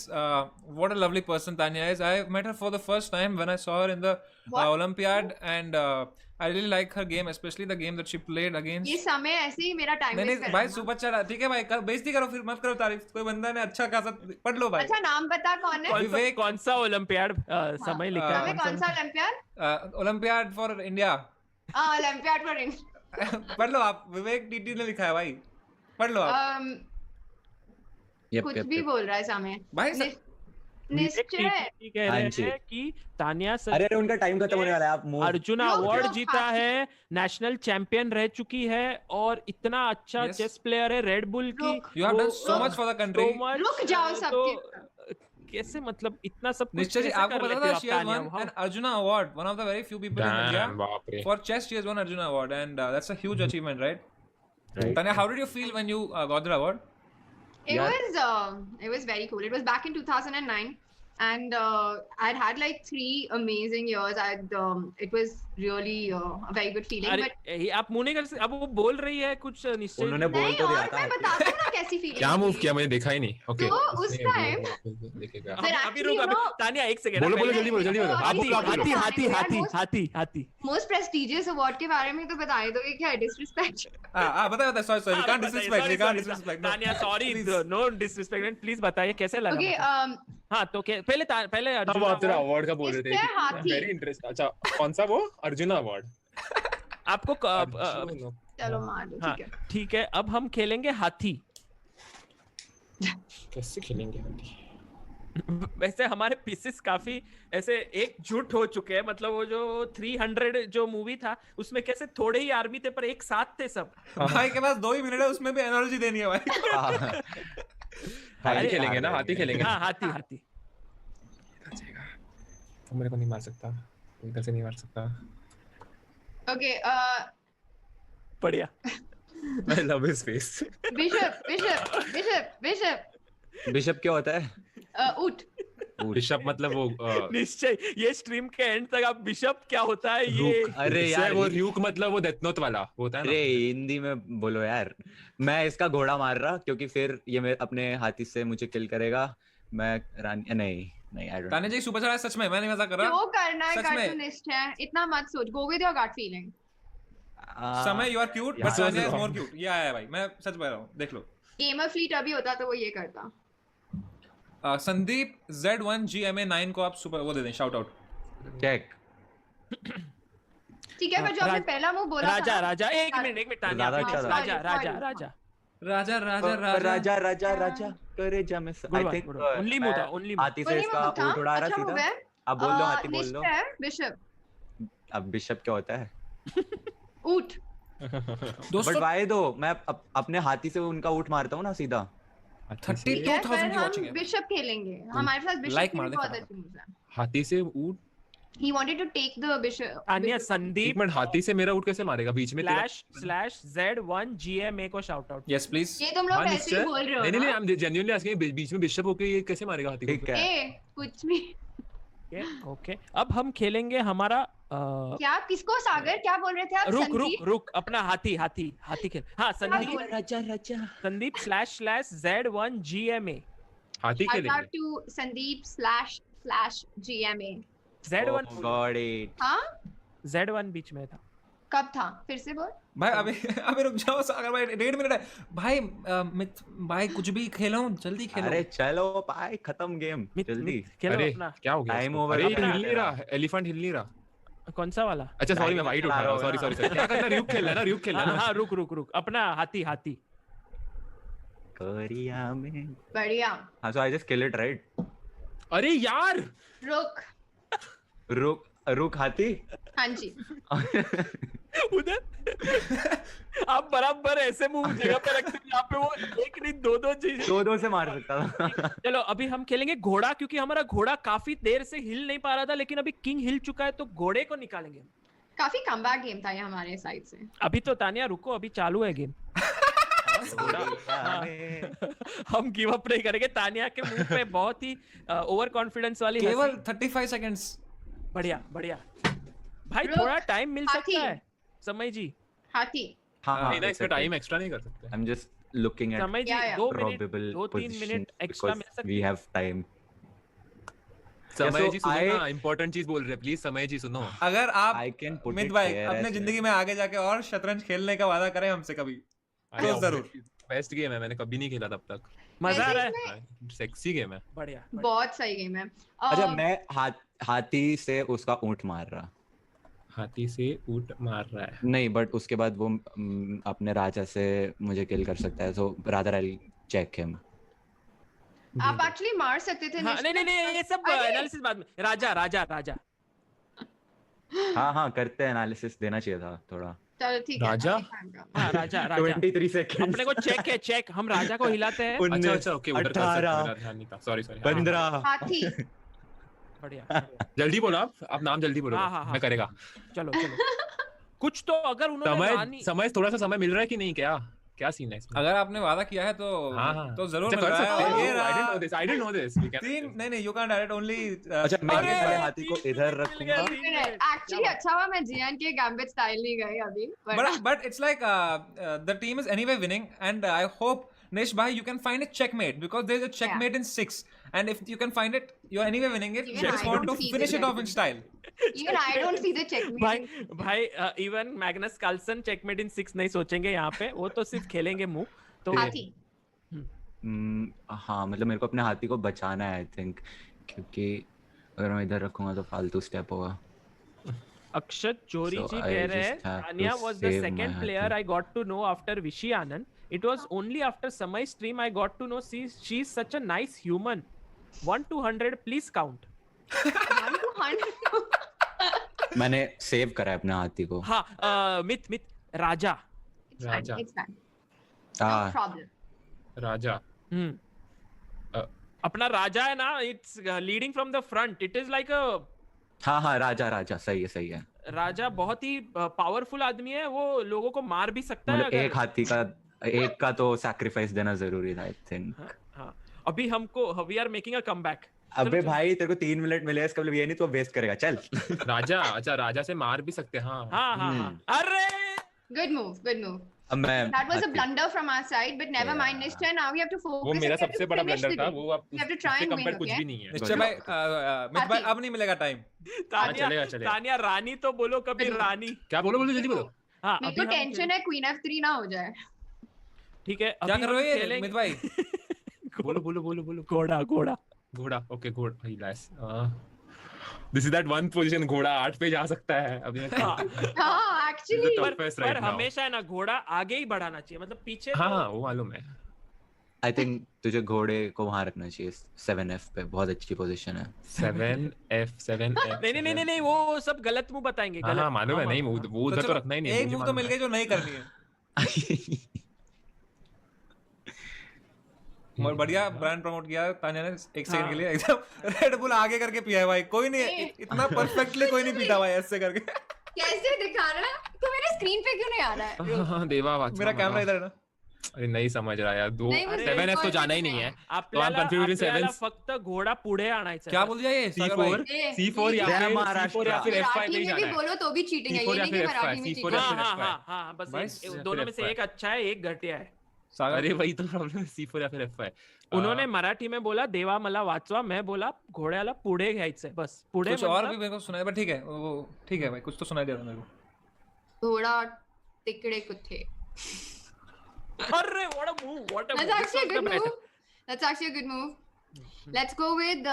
what a lovely person Tanya is. I met her for the first time when I saw her in the What? Olympiad, and I really like her game, especially the game that she played against. ये समय ऐसे ही मेरा time waste नहीं कर भाई रहा super chat ठीक है भाई, बेइज्जती करो फिर, मत करो तारीफ। कोई बंदा ने अच्छा खासा पढ़ लो भाई। अच्छा नाम बता कौन है? विवेक- कौन सा ओलंपियाड समय लिखा है? समय कौन सा olympiad? Olympiad for India. Olympiad for India. पढ़ लो आप, विवेक टीटी ने लिखा है भाई, पढ़ लो आप। कुछ भी बोल रहा है समय भाई निश्चय कह हाँ रहे जी। हैं कि तानिया सर अरे उनका टाइम खत्म होने वाला है, आप मूव। अर्जुन रुक, अवार्ड रुक, जीता हाँ। है, नेशनल चैंपियन रह चुकी है, और इतना अच्छा Yes. चेस प्लेयर है रेड बुल की। रुक, You have वो, done so much for the country. so much, रुक जाओ सब तो कैसे, मतलब इतना सब कुछ निश्चय जी कैसे आपको कर पता लेते था हो आप, she has Tania? won Wow. an Arjuna award, one of the very few people in India Damn, बाप रे। for chess. She has won Arjuna award, and that's a huge achievement, right? Right. Tanya, how did you feel when you got the award? It was very cool. It was back in 2009, and I'd had like 3 amazing years. It was really a very good feeling. अरे But ये आप मुंह नहीं कर सकते, अब वो बोल रही है कुछ निश्चय। उन्होंने बोल नहीं, तो दिया और था। मैं बताती हूँ ना कैसी फीलिंग। क्या मूव किया मैंने देखा ही नहीं। ओके तो उस time- देखेगा। But अभी actually, रुक, you अभी know- तानिया एक सेकंड। बोलो जल्दी बोलो। हाथी आप हाथी बोलो। हाथी हाथी हाथी हाथी। मोस्ट प्रेस्टिजियस अवार्ड के बारे में तो बता ही दो, ये क्या है? डिसरिस्पेक्ट। बता sorry, we can't disrespect, we can't disrespect. No. Tania sorry, no disrespect, please बताइए कैसे लगा? ओके मतलब? हाँ तो पहले अर्जुन आप तेरा award, अवार्ड का बोल रहे थे। निश्चय हाथी। Very interest. अच्छा कौन सा वो? अर्जुन अवार्ड। आपको चलो मार दो, हाँ ठीक है। ठीक है, अब हम खेलेंगे हाथी। कैसे खेलेंगे? वैसे हमारे पीसेस काफी ऐसे एकजुट हो चुके हैं, मतलब वो जो 300 जो मूवी था उसमें कैसे थोड़े ही आर्मी थे पर एक साथ थे सब। भाई के पास 2 ही मिनट है, उसमें भी एनर्जी देनी है भाई। हाथी खेलेंगे ना? हाथी खेलेंगे। हाँ हाथी। तो मेरे को नहीं मार सकता, इधर से नहीं मार सकता। ओके बढ़िया। I love his face. Bishop bishop क्या होता है? ऊट। बिशप मतलब वो निश्चय ये स्ट्रीम के एंड तक आप बिशप क्या होता है ये। अरे यार वो र्यूक मतलब वो डेथ नोट वाला होता है ना। अरे हिंदी में बोलो यार। मैं इसका घोड़ा मार रहा क्योंकि फिर ये मेरे अपने हाथी से मुझे किल करेगा। मैं रानी नहीं I don't. Tanya ji super chat सच में, मैं नहीं मजाक कर रहा। जो करना है सच कर, में। तू निश्चय इतना मत सोच। Go with your gut feeling. Samay you are cute but यार, तान्या इज मोर क्यूट। ये आया है भाई, मैं सच बोल रहा हूँ, देख लो। गेमर फ्लीट अभी होता तो वो ये करता। संदीप Z1GMA9 को आप सुपर वो दे दें, शाउट आउट। चेक। ठीक है, पर जो आपने पहला मुंह बोला था ना- राजा एक मिनट तानिया, ज्यादा अच्छा था। राजा राजा करे जा में आई थिंक ओनली मूव था, ओनली मूव। हाथी से इसका ऊँट उड़ा रहा अच्छा सीधा। move है। अब बोल दो हाथी बोल दो। निश्चय बिशप अब बिशप क्या होता है? ऊट। बट दोस्तों वाई दो मैं अपने हाथी से उनका ऊँट मारता हूँ ना सीधा। 32,000 की वाचिंग है। बिशप खेलेंगे हमारे पास। बिशप Like की मार भी दे बहुत फटाफट। अच्छी moves है। हाथी से ऊँट। He wanted to take the bishop. Tania एक संदीप मिनट, हाथी से मेरा ऊँट कैसे मारेगा बीच में? / Z1GMA को शाउट आउट। Yes please. ये तुम लोग वैसे ही बोल रहे हो नहीं ना? I'm genuinely asking, बीच में बिशप होके ये कैसे मारेगा हाथी को? ठीक है। ए कुछ भी। ओके अब हम खेलेंगे हमारा क्या किसको सागर क्या बोल रहे थे आप? संदीप? रुक अपना हाथी खेल। हाँ संदीप संदीप / Z1GMA। हाथी Shout खेलेंगे। out to Sandeep / GMA। Z1 God it. हाँ Z1 बीच में था। कब था? फिर से बोल। भाई अभी रुक जाओ सागर भाई, 1.5 मिनट है भाई। भाई कुछ भी खेलो, जल्दी खेलो। अरे चलो भाई खत्म गेम जल्दी। खेलो अरे अपना। क्या हो गया? Time उसको? over अरे अपना। हिल नहीं रहा, एलिफेंट हिल नहीं रहा। कौन सा वाला? अच्छा सॉरी, मैं वाइट उठा रहा हूँ। Time सॉरी क्या करना? र्यूक खेलना है ना? र्यूक खेलना है ना? हाँ रुक अपना हाथी कोरिया में। बढ़िया। हाँ, so I just kill it, right? अरे यार रुक। रुक हाथी। हाँ जी। उधर आप बराबर ऐसे मुंह जगह पे रखते हैं यहाँ पे वो एक नहीं दो चीजें। दो से मार सकता था। चलो अभी हम खेलेंगे घोड़ा, क्योंकि हमारा घोड़ा काफी देर से हिल नहीं पा रहा था, लेकिन अभी किंग हिल चुका है तो घोड़े को निकालेंगे। काफी कमबैक गेम था ये हमारे साइड से। अभी तो तानिया रुको, अभी चालू है गेम। हम गिव अप नहीं करेंगे। तानिया के मुंह पे बहुत ही ओवर कॉन्फिडेंस वाली केवल हंसी। 35 सेकंड्स। बढ़िया बढ़िया भाई, रुक, थोड़ा टाइम मिल हाथी। सकता है समय जी। हाथी। हाँ, नहीं ना, इसका टाइम एक्स्ट्रा नहीं कर सकते। I'm just looking at समय जी Yeah, yeah. 2 minute probable 2-3 position minute extra mill because सकते we हैं। have time. समय so जी सुनो I- ना, इंपॉर्टेंट चीज बोल रहे हैं, प्लीज समय जी सुनो। अगर आप I can put मित it भाई here अपने as जिंदगी well. में आगे जाके और शतरंज खेलने का वादा करें हमसे कभी, तो जरूर। बेस्ट गेम है, मैंने कभी नहीं खेला तब तक। मजा आ रहा है। वैसे सेक्सी गेम है। बढ़िया बहुत सही गेम है। अच्छा, मैं हाथी से उसका ऊंट मार रहा। हाथी से ऊंट मार रहा है। नहीं, बट उसके बाद वो अपने राजा से मुझे किल कर सकता है, so rather I'll check him. आप एक्चुअली मार सकते थे। हाँ, नहीं नहीं नहीं, ये सब अरे! एनालिसिस बाद में। राजा राजा राजा हाँ, करते हैं, एनालिसिस देना चाहिए था थोड़ा। चलो ठीक है। राजा? हाँ राजा राजा 23 सेकंड्स। अपने को चेक है, चेक। हम राजा को हिलाते हैं। 19, अच्छा ओके, उधर कर सकते हैं, 18, मेरा ध्यान नहीं था। सॉरी 15। हाथी। बढ़िया बढ़िया। जल्दी बोलो, आप नाम जल्दी बोलो। हाँ, हाँ, हाँ। मैं करेगा। चलो चलो कुछ तो अगर उन्होंने रानी समय थोड़ा सा समय मिल रहा है कि नहीं? क्या सीन है इसमें? अगर आपने वादा किया है तो हाँ, तो जरूर अच्छा, मिल कर रहा सकते है। हैं। ये I didn't रहा know this. I didn't know this. We can- तीन। नहीं, यू कैन डायरेक्ट ओनली। अच्छा, मैं अरे! ये वाले हाथी को इधर मिल रखूंगा। गया। एक्चुअली अच्छा हुआ मैं जियान के गैम्बिट स्टाइल नहीं गई अभी। But it's like the team is anyway winning, and I hope Nish bhai you can find a checkmate, because there's a checkmate in 6, and if you can find it, you're anyway winning it. Even You just I want don't to see finish the it off in style. Even I don't see the checkmate. भाई even Magnus Carlsen checkmate इन 6 नहीं सोचेंगे यहाँ पे, वो तो सिर्फ खेलेंगे मुंह। तो हाथी। हाँ, मतलब मेरे को अपने हाथी को बचाना है, आई थिंक, क्योंकि अगर मैं इधर रखूंगा तो फालतू स्टेप होगा। अक्षत जोरी So जी I कह रहे हैं just have to Tania was the save my second player happy. I got to know after Vishy Anand. It was only after Samay stream I got to know she's such a nice human. 1 to 100 please count. 1 to 100. मैंने save करा है अपने हाथी को। हाँ मित राजा। It's fine. Raja. It's fine. No हाँ, problem. राजा। अपना राजा है ना, it's leading from the front. It is like a हाँ, राजा सही है। राजा बहुत ही पावरफुल आदमी है, वो लोगों को मार भी सकता है मतलब अगर। एक हाथी का एक का तो सैक्रिफाइस देना जरूरी था, आई थिंक। हाँ अभी हमको we are making a comeback. अबे भाई, तेरे को 3 मिनट मिले, इसका मतलब ये नहीं तो वेस्ट करेगा। चल। राजा, अच्छा राजा से मार भी सकते हैं। हाँ अरे Good move. अब मैं That was a हाथी- blunder from our side, but never mind. Yeah. Nishtay, now we have to focus. वो मेरा and we have सबसे to बड़ा finish ब्लंडर the था। game. वो अब We have to try उससे and कंपेयर win, कुछ okay? भी नहीं है। निश्चय भाई, मित भाई अब नहीं मिलेगा टाइम। चलेगा। तानिया रानी तो बोलो कभी चलो। रानी। क्या बोलो जल्दी बोलो। हाँ मेरे अभी को हम टेंशन है क्वीन F3 ना हो जाए। ठीक है, क्या अभी कर रहे हो हम ये खेलेंगे- मित भाई? बोलो। घोड़ा ओके घोड़ा भाई लाइस। This is that one position, घोड़ा 8 पे जा सकता है अभी। हाँ, actually. तो- toughest right पर now. हमेशा है ना, घोड़ा आगे ही बढ़ाना चाहिए, मतलब पीछे हाँ तो- वो मालूम है। आई थिंक तुझे घोड़े को वहां रखना चाहिए 7F पे, बहुत अच्छी पोजीशन है। 7F। नहीं वो सब गलत मुंह बताएंगे। गलत। हाँ मालूम है। नहीं वो उधर तो चलो, रखना ही नहीं है। एक मुझे मूव तो मालूम मिल है। गई जो नहीं करनी है। और बढ़िया ब्रांड प्रमोट किया तानिया ने 1 सेकंड के लिए। एकदम रेड बुल आगे करके पिया है भाई। कोई नहीं इतना परफेक्टली कोई नहीं पीता भाई ऐसे करके। कैसे दिखा रहा है? तो मेरे स्क्रीन पे क्यों नहीं आ रहा है? हाँ, देवा वाचवा मेरा कैमरा इधर है ना। अरे नहीं समझ रहा यार। दो नहीं, वो 7F तो देखो जाना ही इसमें। नहीं है। आपल्याला configuration आपल्याला 7s फक्त घोडा पुढे आणायचा क्या बोल दिया ये सागर भाई? C4 या जय फिर महाराष्ट्र। C4 या फिर F5 मराठी पे ही में भी जाना है। बोलो तो भी चीटिंग है। C4 ये या नहीं फिर कि मराठी F5, में C4 cheating या है। फिर F5। हाँ बस भाई, दोनों में से F5। एक अच्छा है, एक घटिया है। सागर अरे वही तो प्रॉब्लम है। C4 या फिर F5। उन्होंने मराठी में बोला देवा मला वाचवा, मैं बोला घोड्याला पुढे घ्यायचंय, बस पुढे कुछ और भी मतलब- मेरे को सुनाया, बट ठीक है वो ठीक है भाई, कुछ तो सुनाई दिया था मेरे को। घोड़ा तिकड़े कुत्ते। अरे what a move, what a That's move. actually a This was good the best. move. That's actually a good move. Let's go with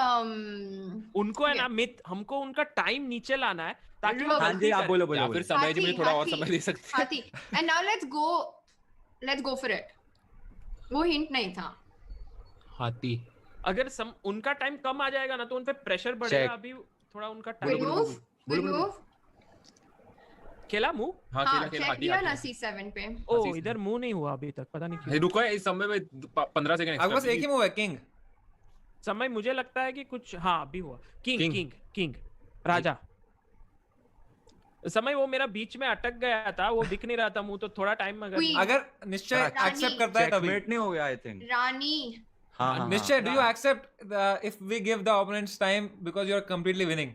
उनको है ना मित, हमको उनका टाइम नीचे लाना है ताकि वो हाँ गलती जी, आप करे। बोलो या फिर समय जी मुझे थोड़ा और हाथी, समय दे सकते हैं। हाथी. And now let's go for it. वो हिंट नहीं था। हाथी। अगर उनका टाइम कम आ जाएगा ना तो उन पे प्रेशर बढ़ेगा। Check. अभी थोड़ा उनका We'll time move. We'll move. खेला मुंह। हाँ हाँ, खेला check हाथी दिया ना हाथी। C7 पे। ओ C7. इधर मुंह नहीं हुआ अभी तक, पता नहीं अरे क्यों। रुको इस समय में 15 सेकंड आपके पास एक ही मूव है किंग। समय मुझे लगता है कि कुछ हाँ अभी हुआ। King King. किंग किंग राजा। समय वो मेरा बीच में अटक गया था, वो दिख नहीं रहा था मुंह, तो थोड़ा टाइम अगर Queen. अगर निश्चय रानी। एक्सेप्ट करता है तभी। चेकमेट नहीं हो गया आई थिंक। रानी। हाँ Nischay do you accept if we give the opponents time because you are completely winning?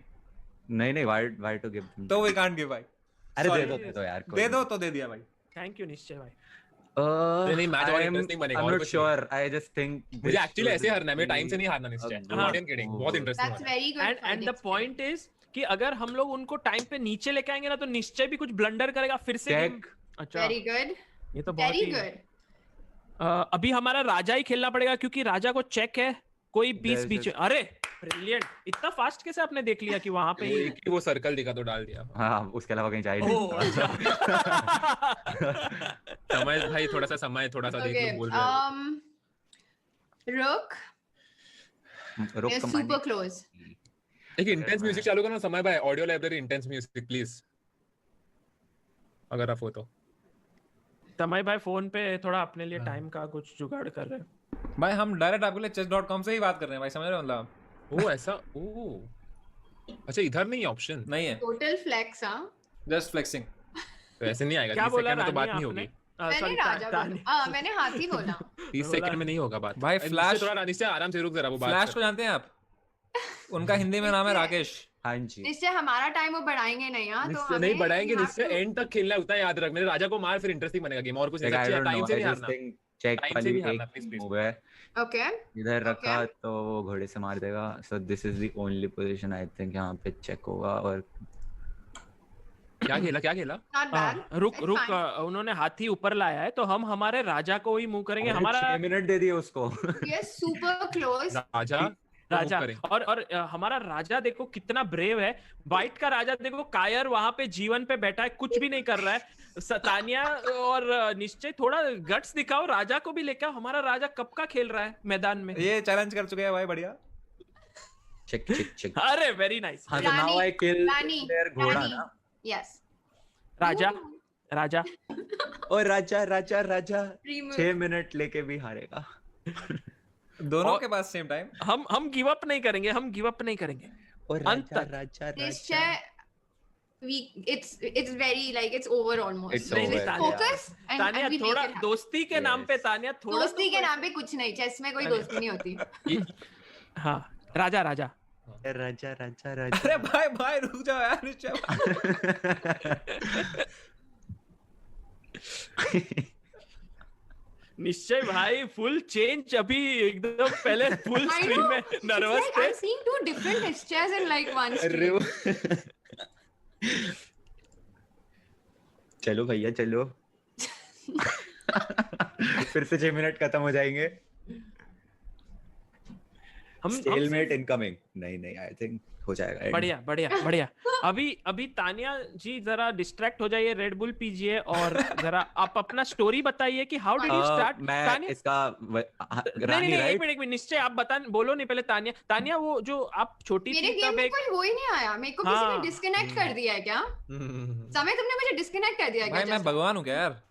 नहीं व्हाई टू गिव देम। तो वी कांट गिव भाई। अरे sorry. दे दो यार। दे दो तो दे दिया भाई। थैंक यू निश्चय भाई। नहीं, match और interesting बनेगा, I'm और not कुछ sure. I just think मुझे एक्चुअली ऐसे हारना है, मैं टाइम से नहीं हारना a निश्चय। good नॉट इन किडिंग, बहुत इंटरेस्टिंग That's होना है। very good. And the point is कि अगर हम लोग उनको टाइम पे नीचे लेके आएंगे ना तो निश्चय भी कुछ ब्लंडर करेगा फिर से Check. game- अच्छा Very good. ये तो बहुत Very ही good. अभी हमारा राजा ही खेलना पड़ेगा क्योंकि राजा को चेक है कोई पीस There's बीच में। just- अरे ब्रिलियंट, इतना फास्ट कैसे आपने देख लिया कि वहां पे वो ही एक ही वो सर्कल दिखा तो डाल दिया। हाँ उसके अलावा कहीं जा ही ओह, नहीं। समय भाई थोड़ा सा देख Okay. लो बोल रहे हो। Rook रुक is कमांड। super close. एक इंटेंस म्यूजिक चालू करना समय भाई, audio library intense music please, अगर आप हो तो। समय भाई फोन पे थोड़ा अपने लिए टाइम का कुछ जुगाड़ कर रहे हैं। भाई हम डायरेक्ट आपके लिए chess.com से ही बात कर रहे हैं भाई, समझ रहे हो मतलब? ओ ऐसा, ओ अच्छा इधर नहीं ऑप्शन, नहीं है, Total flex, हाँ। Just flexing. तो ऐसे नहीं आएगा। क्या 30 बोला सेकंड में तो बात रानी नहीं आपने? होगी। मैंने Sorry, राजा तानी- बोला। मैंने हाथी बोला। 30 सेकंड में नहीं होगा बात भाई, निश्चय Flash- थोड़ा रानी से आराम से रुक जरा, वो बात फ्लैश कर। को जानते हैं आप? उनका हिंदी में नाम है राकेश। हाँ जी। निश्चय हमारा टाइम वो बढ़ाएंगे नहीं, हाँ, तो निश्चय हमें नहीं बढ़ाएंगे, we have निश्चय to- एंड तक खेलना है, उतना याद रख। मेरे राजा को मार फिर इंटरेस्टिंग बनेगा गेम, और कुछ नहीं। Like, I सच्ची don't टाइम know. से I नहीं just हारना। think चेक Time से वाली नहीं हारना, एक please, please. मूव है, Okay. इधर रखा Okay. तो वो घोड़े से मार देगा। So this is the only position I think यहाँ पे चेक होगा। और क्या खेला? Not bad. रुक It's रुक fine. उन्होंने हाथी ऊपर लाया है तो हम हमारे राजा को ही मूव करेंगे। हमारा 6 मिनट दे दिए उसको। We are super close. राजा और हमारा राजा देखो कितना ब्रेव है। वाइट का राजा देखो कायर वहां पे जीवन पे बैठा है, कुछ भी नहीं कर रहा है। तानिया और निश्चय थोड़ा गट्स दिखाओ, राजा को भी लेके आओ। हमारा राजा कब का खेल रहा है मैदान में। ये चैलेंज कर चुके हैं भाई, बढ़िया। चेक। अरे वेरी नाइस। हाँ, so now I kill Rani, their घोड़ा रानी. ना। Yes. राजा और राजा Remove. 6 मिनट लेके भी हारेगा। दोनों के पास सेम टाइम। हम गिव अप नहीं करेंगे। और अंत तक। राजा निश्चय it's very like it's over almost. It's Like, over, just focus and Tania we make थोड़ा it happen. दोस्ती के नाम पे, तानिया थोड़ा दोस्ती के नाम पे कुछ नहीं, चेस में कोई दोस्ती नहीं होती। हाँ राजा राजा अरे भाई रुक जाओ यार निश्चय। निश्चय भाई फुल चेंज अभी एकदम पहले फुल I स्क्रीन know. में It's नर्वस like थे। I'm seeing two different Nischayas in like one अरे stream. चलो भैया चलो। फिर से 6 मिनट खत्म हो जाएंगे। हम स्टेलमेट इनकमिंग। नहीं आई थिंक हो जाएगा। बढ़िया। अभी तानिया जी जरा डिस्ट्रैक्ट हो जाइए, रेड बुल पीजिए और जरा आप अपना स्टोरी बताइए कि हाउ डिड यू स्टार्ट। मैं इसका रानी नहीं राइट। एक मिनट निश्चय आप बोलो नहीं पहले। तानिया वो जो आप छोटी मेरे थी गेम तब में एक कोई वो ही नहीं आया, मेरे को किसी हाँ। ने डिस्कनेक्ट कर दिया है क्या? समय तुमने मुझे डिस्कनेक्ट कर दिया भाई क्या? मैं भगवान हूँ क्या यार?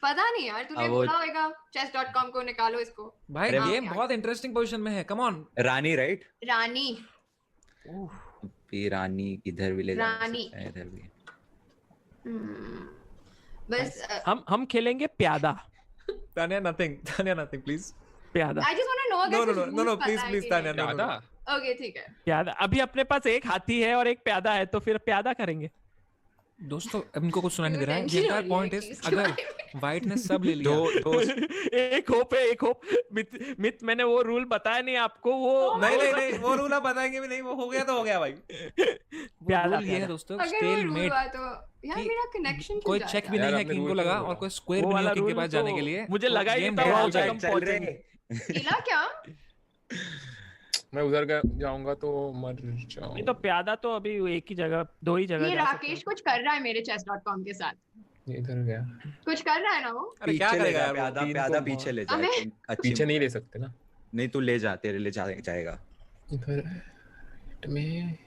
पता नहीं यार, तूने अब वो- बोला होगा chess.com को निकालो इसको। भाई अरे गेम यार। बहुत इंटरेस्टिंग पोजीशन में है, कम ऑन। Rani right. रानी। रानी इधर भी ले जा रानी। सकता है, इधर भी। बस हम खेलेंगे प्यादा तानिया नथिंग प्लीज। प्यादा I just want to know अगर कुछ नो rules पता है प्लीज कि तानिया नहीं। नो। Okay, ठीक है। प्यादा अभी अपने पास एक हाथी है और एक प्यादा है तो फिर प्यादा करेंगे। दोस्तों अब इनको कुछ सुनाई नहीं दे रहा है। Tension एंटायर हो रही है पॉइंट इस इज चीज़ के अगर बारे में। वाइट ने सब ले लिया। दो एक होप मित मैंने वो रूल बताया नहीं आपको। वो नहीं वो रूल आप बताएंगे भी नहीं, वो हो गया तो हो गया भाई। प्यादा, रूल ये है प्यादा। दोस्तों, अगर वो स्टेल rule मेट। हुआ तो यार कि मेरा कनेक्शन कोई चेक भी यार, नहीं है आपने किंग को rule लगा क्यों और बोला? कोई स्क्वायर वो भी नहीं वाला है किंग के rule पास तो जाने के लिए। मुझे तो लगा ही गेम नहीं था ड्रॉ वो हो तक जाएगा। हम चल रहे पहुंचेंगे। खेला क्या? मैं उधर जाऊंगा तो मर नहीं जाऊंगा। तो प्यादा तो अभी एक ही जगह, दो ही जगह ये जा सकते राकेश हैं। कुछ कर रहा है मेरे chess.com के साथ। इधर गया, कुछ कर रहा है ना वो। अरे क्या पीछे ले करेगा जा, यार वो? प्यादा तीन प्यादा को पीछे ले जा। हमें- अच्छी पीछे नहीं ले सकते ना। नहीं तू ले जा, तेरे ले जाएगा। इधर में,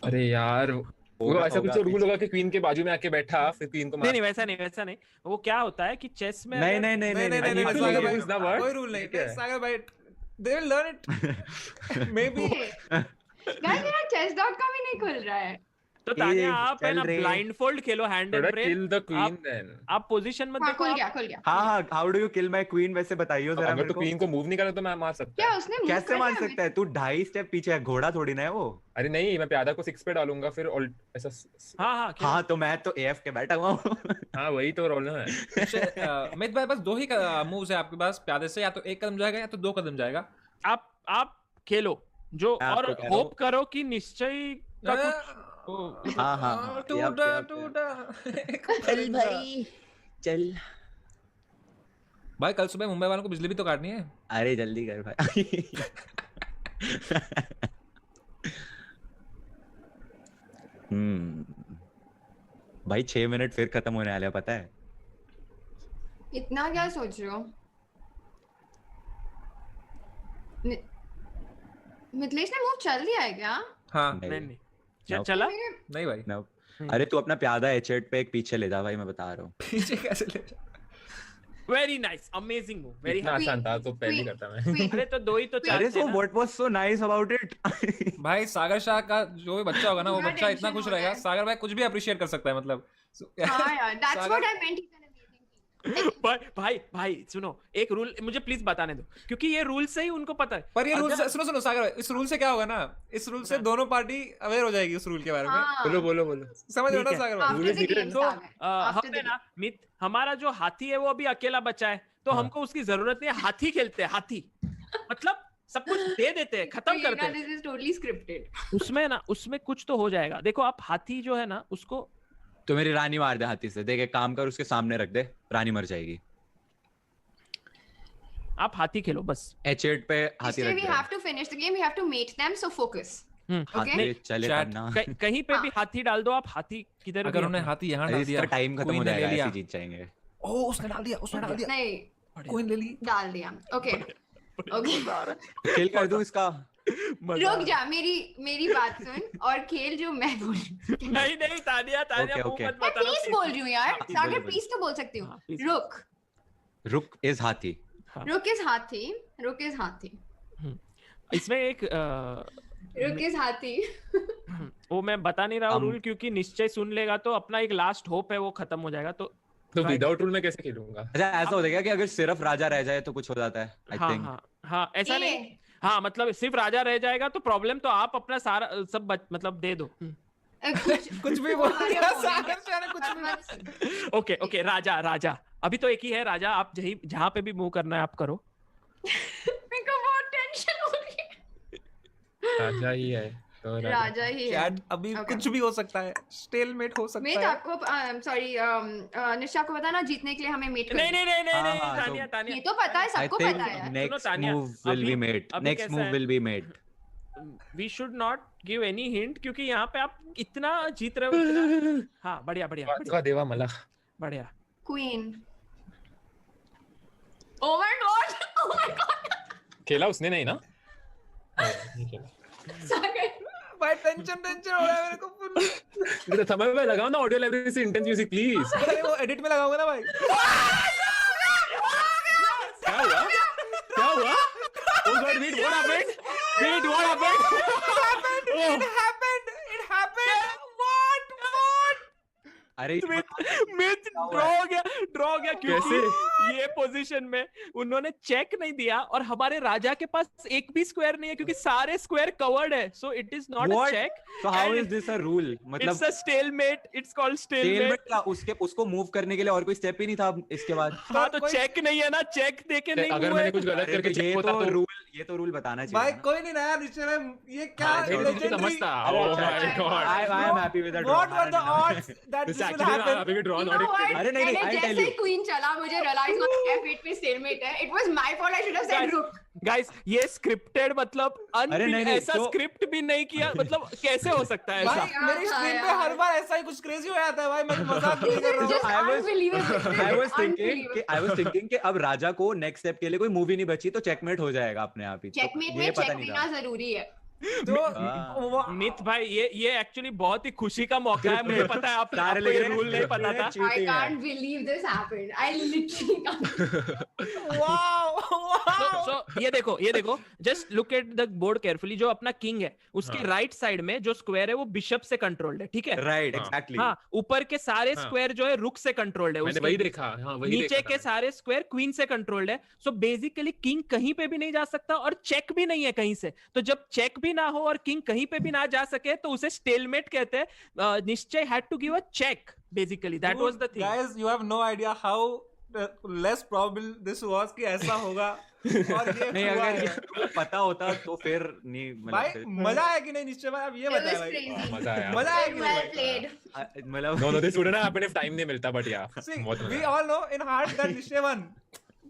अरे यार वो होगा, ऐसा कुछ होगा, रूल होगा कि क्वीन के बाजू में आके बैठा, फिर क्वीन को नहीं मार। नहीं वैसा नहीं। वो क्या होता है कि चेस में नहीं अगर- नहीं नहीं नहीं नहीं नहीं I need to Sagar use भाई, the word. कोई रूल नहीं ठीक है। सागर भाई, they will learn it maybe। Guys मेरा chess.com ही नहीं खुल रहा है। तो तानिया आप है चल ना रे। ब्लाइंडफोल्ड खेलो हैंड एंड थोड़ा brain. Kill the queen then. आप पोजीशन में हाँ देखो खुल आप- गया खुल गया। हाँ हाँ, how do you kill my queen वैसे बताइए जरा अगर मेरे तो को। क्वीन को मूव नहीं करा तो मैं मार सकता क्या है। उसने move कैसे कर मान लिया सकता है तू? 2.5 स्टेप पीछे है, घोड़ा थोड़ी ना है वो। अरे नहीं, मैं प्यादा को 6 पे डालूंगा फिर ऐसा। हाँ खेलो। हाँ तो मैं तो AF के बैठा हुआ हूँ। हाँ वही तो रोल है। मित भाई बस 2 ही मूव्स है आपके पास प्यादे से, या तो 1 कदम जाएगा या तो 2 कदम जाएगा। आप खेलो जो, मैं और आपको कह रहा होप करो कि निश्चय का कुछ हाँ हाँ, टूटा चल भाई चल। भाई कल सुबह मुंबई वालों को बिजली भी तो काटनी है। अरे जल्दी कर भाई। भाई 6 मिनट फिर खत्म होने वाले हैं, पता है? इतना क्या सोच रहे हो? नि- मिथिलेश ने मूव चल दिया है क्या? हाँ नहीं Nope. चला। नहीं भाई No. अरे तू अपना प्यादा H8 पे एक पीछे ले जा भाई, मैं बता रहा हूँ। पीछे कैसे ले जा? Very nice, amazing move, very इतना आसान था तो पहले ही Queen- करता मैं। Queen- अरे तो दो ही तो अरे चाहते so ना। what was so nice about it? भाई सागर शाह का जो भी बच्चा होगा ना वो पूरा बच्चा इतना tension खुश हो रहेगा, रहा है। सागर भाई कुछ भी अप्रिशिएट कर सकता है मतलब। हाँ यार, that's Sagar- what I meant. He's an amazing kid. भाई सुनो, एक रूल मुझे प्लीज बताने दो, क्योंकि ये रूल से ही उनको पता है। पर ये रूल अगर- सुनो सागर भाई, इस रूल से क्या होगा ना, इस रूल से दोनों पार्टी अवेयर हो जाएगी उस रूल के बारे में। हाँ। बोलो। समझ रहे हो ना ठीक है। सागर भाई? After the game, तो Sagar. After हमें the ना मित, हमारा जो हाथी है वो अभी अकेला बचा है, तो हाँ। हमको उसकी जरूरत नहीं है। हाथी खेलते हैं, हाथी मतलब सब कुछ दे देते हैं, खत्म game. करते हैं। This is totally scripted. उसमें कुछ तो हो जाएगा। देखो आप हाथी जो है ना उसको, तो मेरी रानी मार दे हाथी से। देख एक काम कर, उसके सामने रख दे, रानी मर जाएगी। आप हाथी खेलो बस। H8 पे हाथी Instead, रख we they. have to finish the game. We have to mate them. So focus. हाथी Okay. चले Chat. करना। कहीं पे भी हाथी डाल दो आप, हाथी किधर भी अगर उन्हें अपना- हाथी यहाँ अरे डाल दिया, इसका टाइम खत्म Queen हो ने ले जाएगा, लिया। ऐसे जीत जाएंगे। ओ उसने डाल दिया नहीं, कोइन ले ली। डाल दिया. Okay. Okay. किल कर दूं इसका? रुक जा, मेरी बात सुन और खेल जो मैं बोल रही हूँ. नहीं तानिया Okay, मुंह okay. मत मैं बताना, प्लीज please। बोल रही हूँ यार. हाँ, सागर बोलो, प्लीज तो बोल सकती हाँ, हूँ. please। रुक इज हाथी। रुक इस हाथी. इसमें एक रुक इस हाथी. वो मैं बता नहीं रहा हूँ हम- रूल, क्योंकि निश्चय सुन लेगा तो अपना एक लास्ट होप है वो खत्म हो जाएगा। तो तो विदाउट रूल में कैसे खेलूंगा? अच्छा ऐसा हो जाएगा कि अगर सिर्फ राजा रह जाए तो कुछ हो जाता है, आई हाँ थिंक। हाँ ऐसा ये, नहीं। हाँ मतलब सिर्फ राजा रह जाएगा तो प्रॉब्लम, तो आप अपना सारा सब मतलब दे दो। कुछ भी बोल हमारे दिया opponent सागर शाह ने, कुछ भी। ओके राजा अभी तो एक ही है राजा। आप जहाँ पे भी मूव करना है आप करो। मेरे को बहुत टेंशन हो रही है. राजा ही है तो राजा ही है. चैट अभी Okay. कुछ भी हो सकता है, स्टेलमेट हो सकता मेट है। आपको सॉरी निशा को पता ना, जीतने के लिए हमें मेट नहीं करना. नहीं नहीं हाँ, नहीं हाँ, तानिया तो- तानिया ये तो पता है, आई सबको थिंक पता है यार. Next Tania, move will be अभी- मेड। अभी नेक्स्ट कैसा मूव है? Will be made. We should not give any hint, क्योंकि यहाँ पे आप इतना जीत रहे हो इतना। हाँ बढ़िया देवा मला। बढ़िया। क्वीन. Oh my God. खेला उसने नहीं ना? नहीं खेला। सागर भाई टेंशन हो रहा है मेरे को full। तो समय में लगाओ ना ऑडियो लाइब्रेरी से इंटेंस म्यूजिक प्लीज। अरे वो एडिट में लगाऊंगा ना भाई। क्या हुआ? Oh God, wait, what happened? It happened. What? अरे मिथ ड्रॉ हो गया क्योंकि ये पोजीशन में उन्होंने चेक नहीं दिया और हमारे राजा के पास एक भी स्क्वायर नहीं है, क्योंकि सारे स्क्वायर कवर्ड है। So it is not a What? Check, So how is this a rule? मतलब it's a stalemate, it's called stalemate stalemate. का उसको मूव करने के लिए और कोई स्टेप ही नहीं था इसके बाद। हाँ तो कोई- चेक नहीं है ना, चेक देके नहीं अगर हुआ मैंने है। कुछ गलत अरे करके तो चेक ये होता तो तो रूल बताना भाई चाहिए ना। कोई नहीं नया रिश्ते में ये क्या हाँ, मैं legendary- समझता। अरे Oh अच्छा, my अच्छा, God. I am happy with the draw. What were the odds that This this will actually happen. having a draw, You not know what? अरे नहीं, मैंने I'll tell जैसे you. क्वीन चला मुझे रियलाइज हुआ कि F8 पे स्टेलमेट है. It was my fault. I should have said rook. Guys ये स्क्रिप्टेड मतलब अरे नहीं, ऐसा तो- स्क्रिप्ट भी नहीं किया मतलब कैसे हो सकता है भाई ऐसा मेरी हाँ स्क्रीन पे यार। हर बार ऐसा ही कुछ क्रेजी हो जाता है भाई. मैं मजाक नहीं कर रहा Just हूँ. I was- unbelievable. I was thinking Unbelievable. कि अब राजा को नेक्स्ट स्टेप के लिए कोई मूवी नहीं बची तो चेकमेट हो जाएगा अपने आप ही. तो चेकमेट ये में पता चेक नहीं देना था. जरूरी है. तो हाँ। मित भाई ये एक्चुअली बहुत ही खुशी का मौका है मुझे पता है सारे आपको ये लग रहे रूल नहीं हैं पता था. I cheating है. can't believe this happened. I literally can't. Wow. So, ये देखो just look at the board carefully. जो अपना किंग है उसके हाँ। राइट साइड में जो स्क्वायर है वो बिशप से कंट्रोल्ड है, ठीक है. Right, हाँ। exactly. हाँ, ऊपर के सारे हाँ। स्क्वायर जो है रुक से कंट्रोल्ड है. मैंने उसके वही देखा. हाँ वही नीचे देखा के था सारे स्क्वायर क्वीन से कंट्रोल्ड है. सो बेसिकली किंग कहीं पे भी नहीं जा सकता और चेक भी नहीं है कहीं से. तो जब चेक भी ना हो और किंग कहीं पे भी ना जा सके तो उसे स्टेलमेट कहते हैं. Nischay had to give a check basically. That was the thing. Guys, you have no idea how less probable this was कि ऐसा होगा. और ये नहीं हुआ अगर है. ये पता होता तो फिर नहीं भाई मतलब मजा आया कि नहीं निश्चय भाई? अब ये It was बताया भाई. crazy. मजा आया. मजा आया कि Well नहीं? played. मतलब No, this wouldn't happen if time नहीं मिलता, but yeah. See, बहुत मजा we आया. all know in heart that निश्चय won.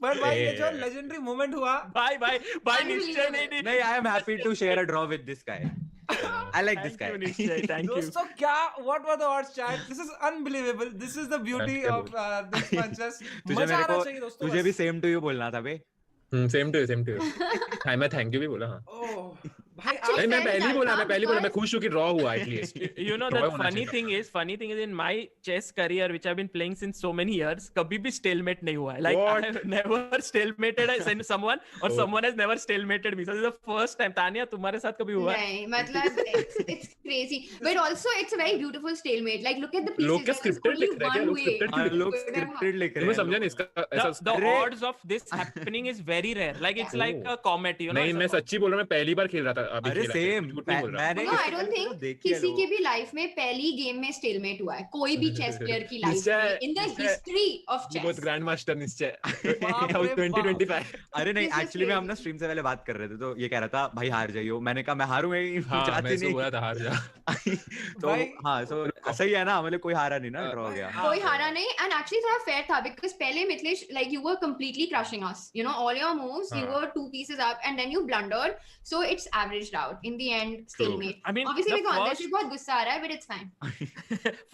But भाई ये जो Yeah. legendary moment हुआ. भाई निश्चय नहीं. नहीं I am happy to share a draw with this guy. I like this guy. Thank you. दोस्तों क्या what were the odds chat? This is unbelievable. This is the beauty of this punches. तुझे मजा मेरे आना को चाहिए दोस्तों. तुझे बस. भी same to you बोलना था बे. Same to you. हाँ मैं thank you भी बोला. हाँ. Oh, भाई Actually, नहीं मैं fair पहली enough, बोला मैं because- खुश हूँ कि draw हुआ at least. You know Draw the होना funny चाहिए thing is in my chess career which I've been playing since so many years कभी भी stalemate नहीं हुआ है. Like What? I have never stalemated someone or Oh. someone has never stalemated me. So this is the first time. Tania तुम्हारे साथ कभी हुआ है? नहीं मतलब it's crazy but also it's a very beautiful stalemate. Like look at the pieces. लोग क्या There was scripted only लिख रहे हैं क्या? one लोग way. scripted हाँ, क्यों लोग Good scripted लिख रहे तुम्हें हैं. समझा नहीं इसका ऐसा. The अरे- odds of this happening is very rare. Like it's like a comet, you know. नहीं मैं सच्ची बोल रहा हूँ मैं पहली बार खेल रहा था अभी. अरे खेला है, सेम झूठ नहीं बोल रहा. मैंने No, I इससे don't पहले think तो देखी है किसी लोगों की भी लाइफ में पहली गेम में स्टेलमेट हुआ है. कोई भी चेस प्लेयर की लाइफ निश्चय- में in the निश्चय- history of You both chess. grandmaster निश्चय. बाप रे 2025. अरे नहीं This is एक्चुअली में हम crazy. ना स्ट्रीम से पहले बात कर रहे थे तो ये कह रहा था भाई हार जाइयो. मैंने कहा मैं हारूं ही हाँ मैं चाहती इसको बोला था हार जा. नहीं. तो भाई- हाँ सो सही है ना मतलब कोई हारा नहीं ना ड्रॉ हो गया. कोई हारा नहीं and actually थोड़ा fair था because पहले Mithilesh like you were completely crushing us. You know all your moves you हाँ. were 2 pieces up and then you blundered. So it's averaged out in the end stalemate. I mean, Obviously the मेरे को अंदर first- से बहुत गुस्सा आ रहा है but it's fine.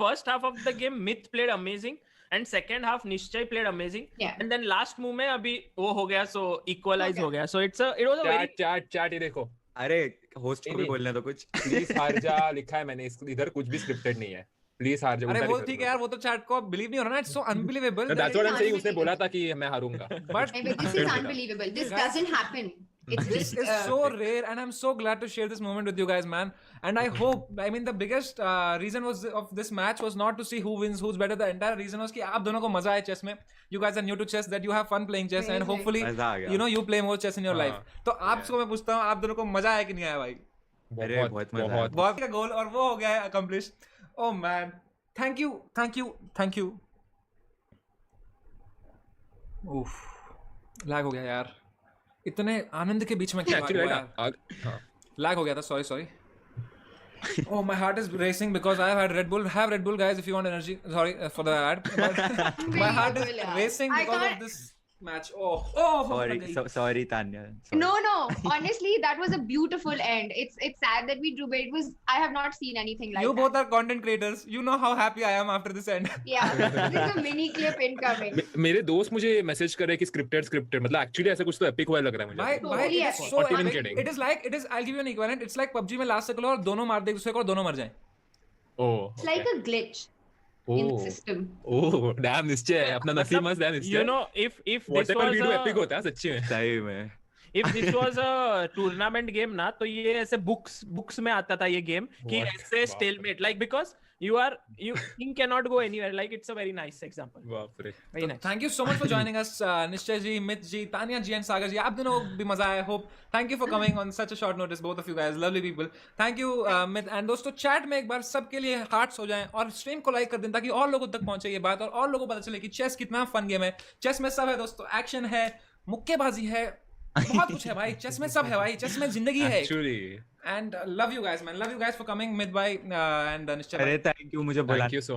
First half of the game Myth played amazing and second half Nishchay played amazing. Yeah. And then last move में अभी वो हो गया so equalize हो हो गया. So it was a very chat ये देखो. अरे होस्ट को भी नहीं। बोलने दो कुछ. प्लीज हार जा लिखा है मैंने इधर कुछ भी स्क्रिप्टेड नहीं है. प्लीज हार जा. अरे उल्टा वो लिख ठीक दो. है यार वो तो चैट को बिलीव नहीं हो रहा ना. It's so unbelievable. That's what I'm saying. उसने unbelievable. बोला था कि मैं हारूंगा. But But this is unbelievable. This Guys- doesn't happen. It's this just is so rare and I'm so glad to share this moment with you guys, man. And I hope, I mean, the biggest reason was of this match was not to see who wins, who's better. The entire reason was कि आप दोनों को मजा आए chess में. You guys are new to chess, that you have fun playing chess, and Amazing. hopefully, मजा आ गया. you know, you play more chess in your हाँ. life. तो आपसे मैं पूछता हूँ, आप दोनों को मजा आया कि नहीं आया भाई? अरे, बहुत मजा आया. बहुत का गोल और वो हो गया है accomplished. Oh man, thank you. Oof, lag हो गया यार. इतने आनंद के बीच में क्या एक्चुअली हुआ यार? Lag हो गया था. Sorry. Oh, my heart is racing because I have had Red Bull. Have Red Bull, guys, if you want energy. Sorry for the ad. But my heart is Unbelievable, racing I because of can't- this match. Oh, Sorry Tanya. Sorry. No. Honestly, that was a beautiful end. It's sad that we drew, but it was. I have not seen anything like you that. both are content creators. You know how happy I am after this end. Yeah, this is a mini clip incoming. मेरे दोस्त मुझे message कर रहे हैं कि scripted मतलब actually ऐसा कुछ तो एपिक हुआ लग रहा है Bhai, मुझे. Totally it is epic. so Not even epic. kidding. It is. I'll give you an equivalent. It's like PUBG में लास्ट तक और दोनों मार दे एक दूसरे को और दोनों मर जाएं. ओह It's like a glitch in the system. Oh damn निश्चय अपना नसीब मस्त है निश्चय. you know if this whatever was video epic a, होता है सच्ची में. सही में. if this was a tournament game ना तो ये ऐसे books में आता था ये game कि What? ऐसे बाप stalemate like because you cannot go anywhere. Like it's a very nice example. बाप रे. Very nice. Thank you so much for joining us, Nishchay ji, Mit ji, Tanya ji, and Sagar ji. आप दोनों को भी मजा आया. Hope. Thank you for coming on such a short notice, both of you guys, lovely people. Thank you, Mit. And दोस्तों chat में एक बार सबके लिए hearts हो जाएं और stream को like कर दें ताकि और लोगों तक पहुंचे ये बात और लोगों को पता चले कि chess कितना fun game है. Chess में सब है दोस्तों. Action है, मुक्केबाजी है, बहुत कुछ है भाई. Chess में सब है भाई. Chess में जिंदगी है. Actually And love you guys, man. Love you guys for coming, Mit bhai and Nishchay bhai. अरे थैंक यू मुझे बुलाने थैंक यू सो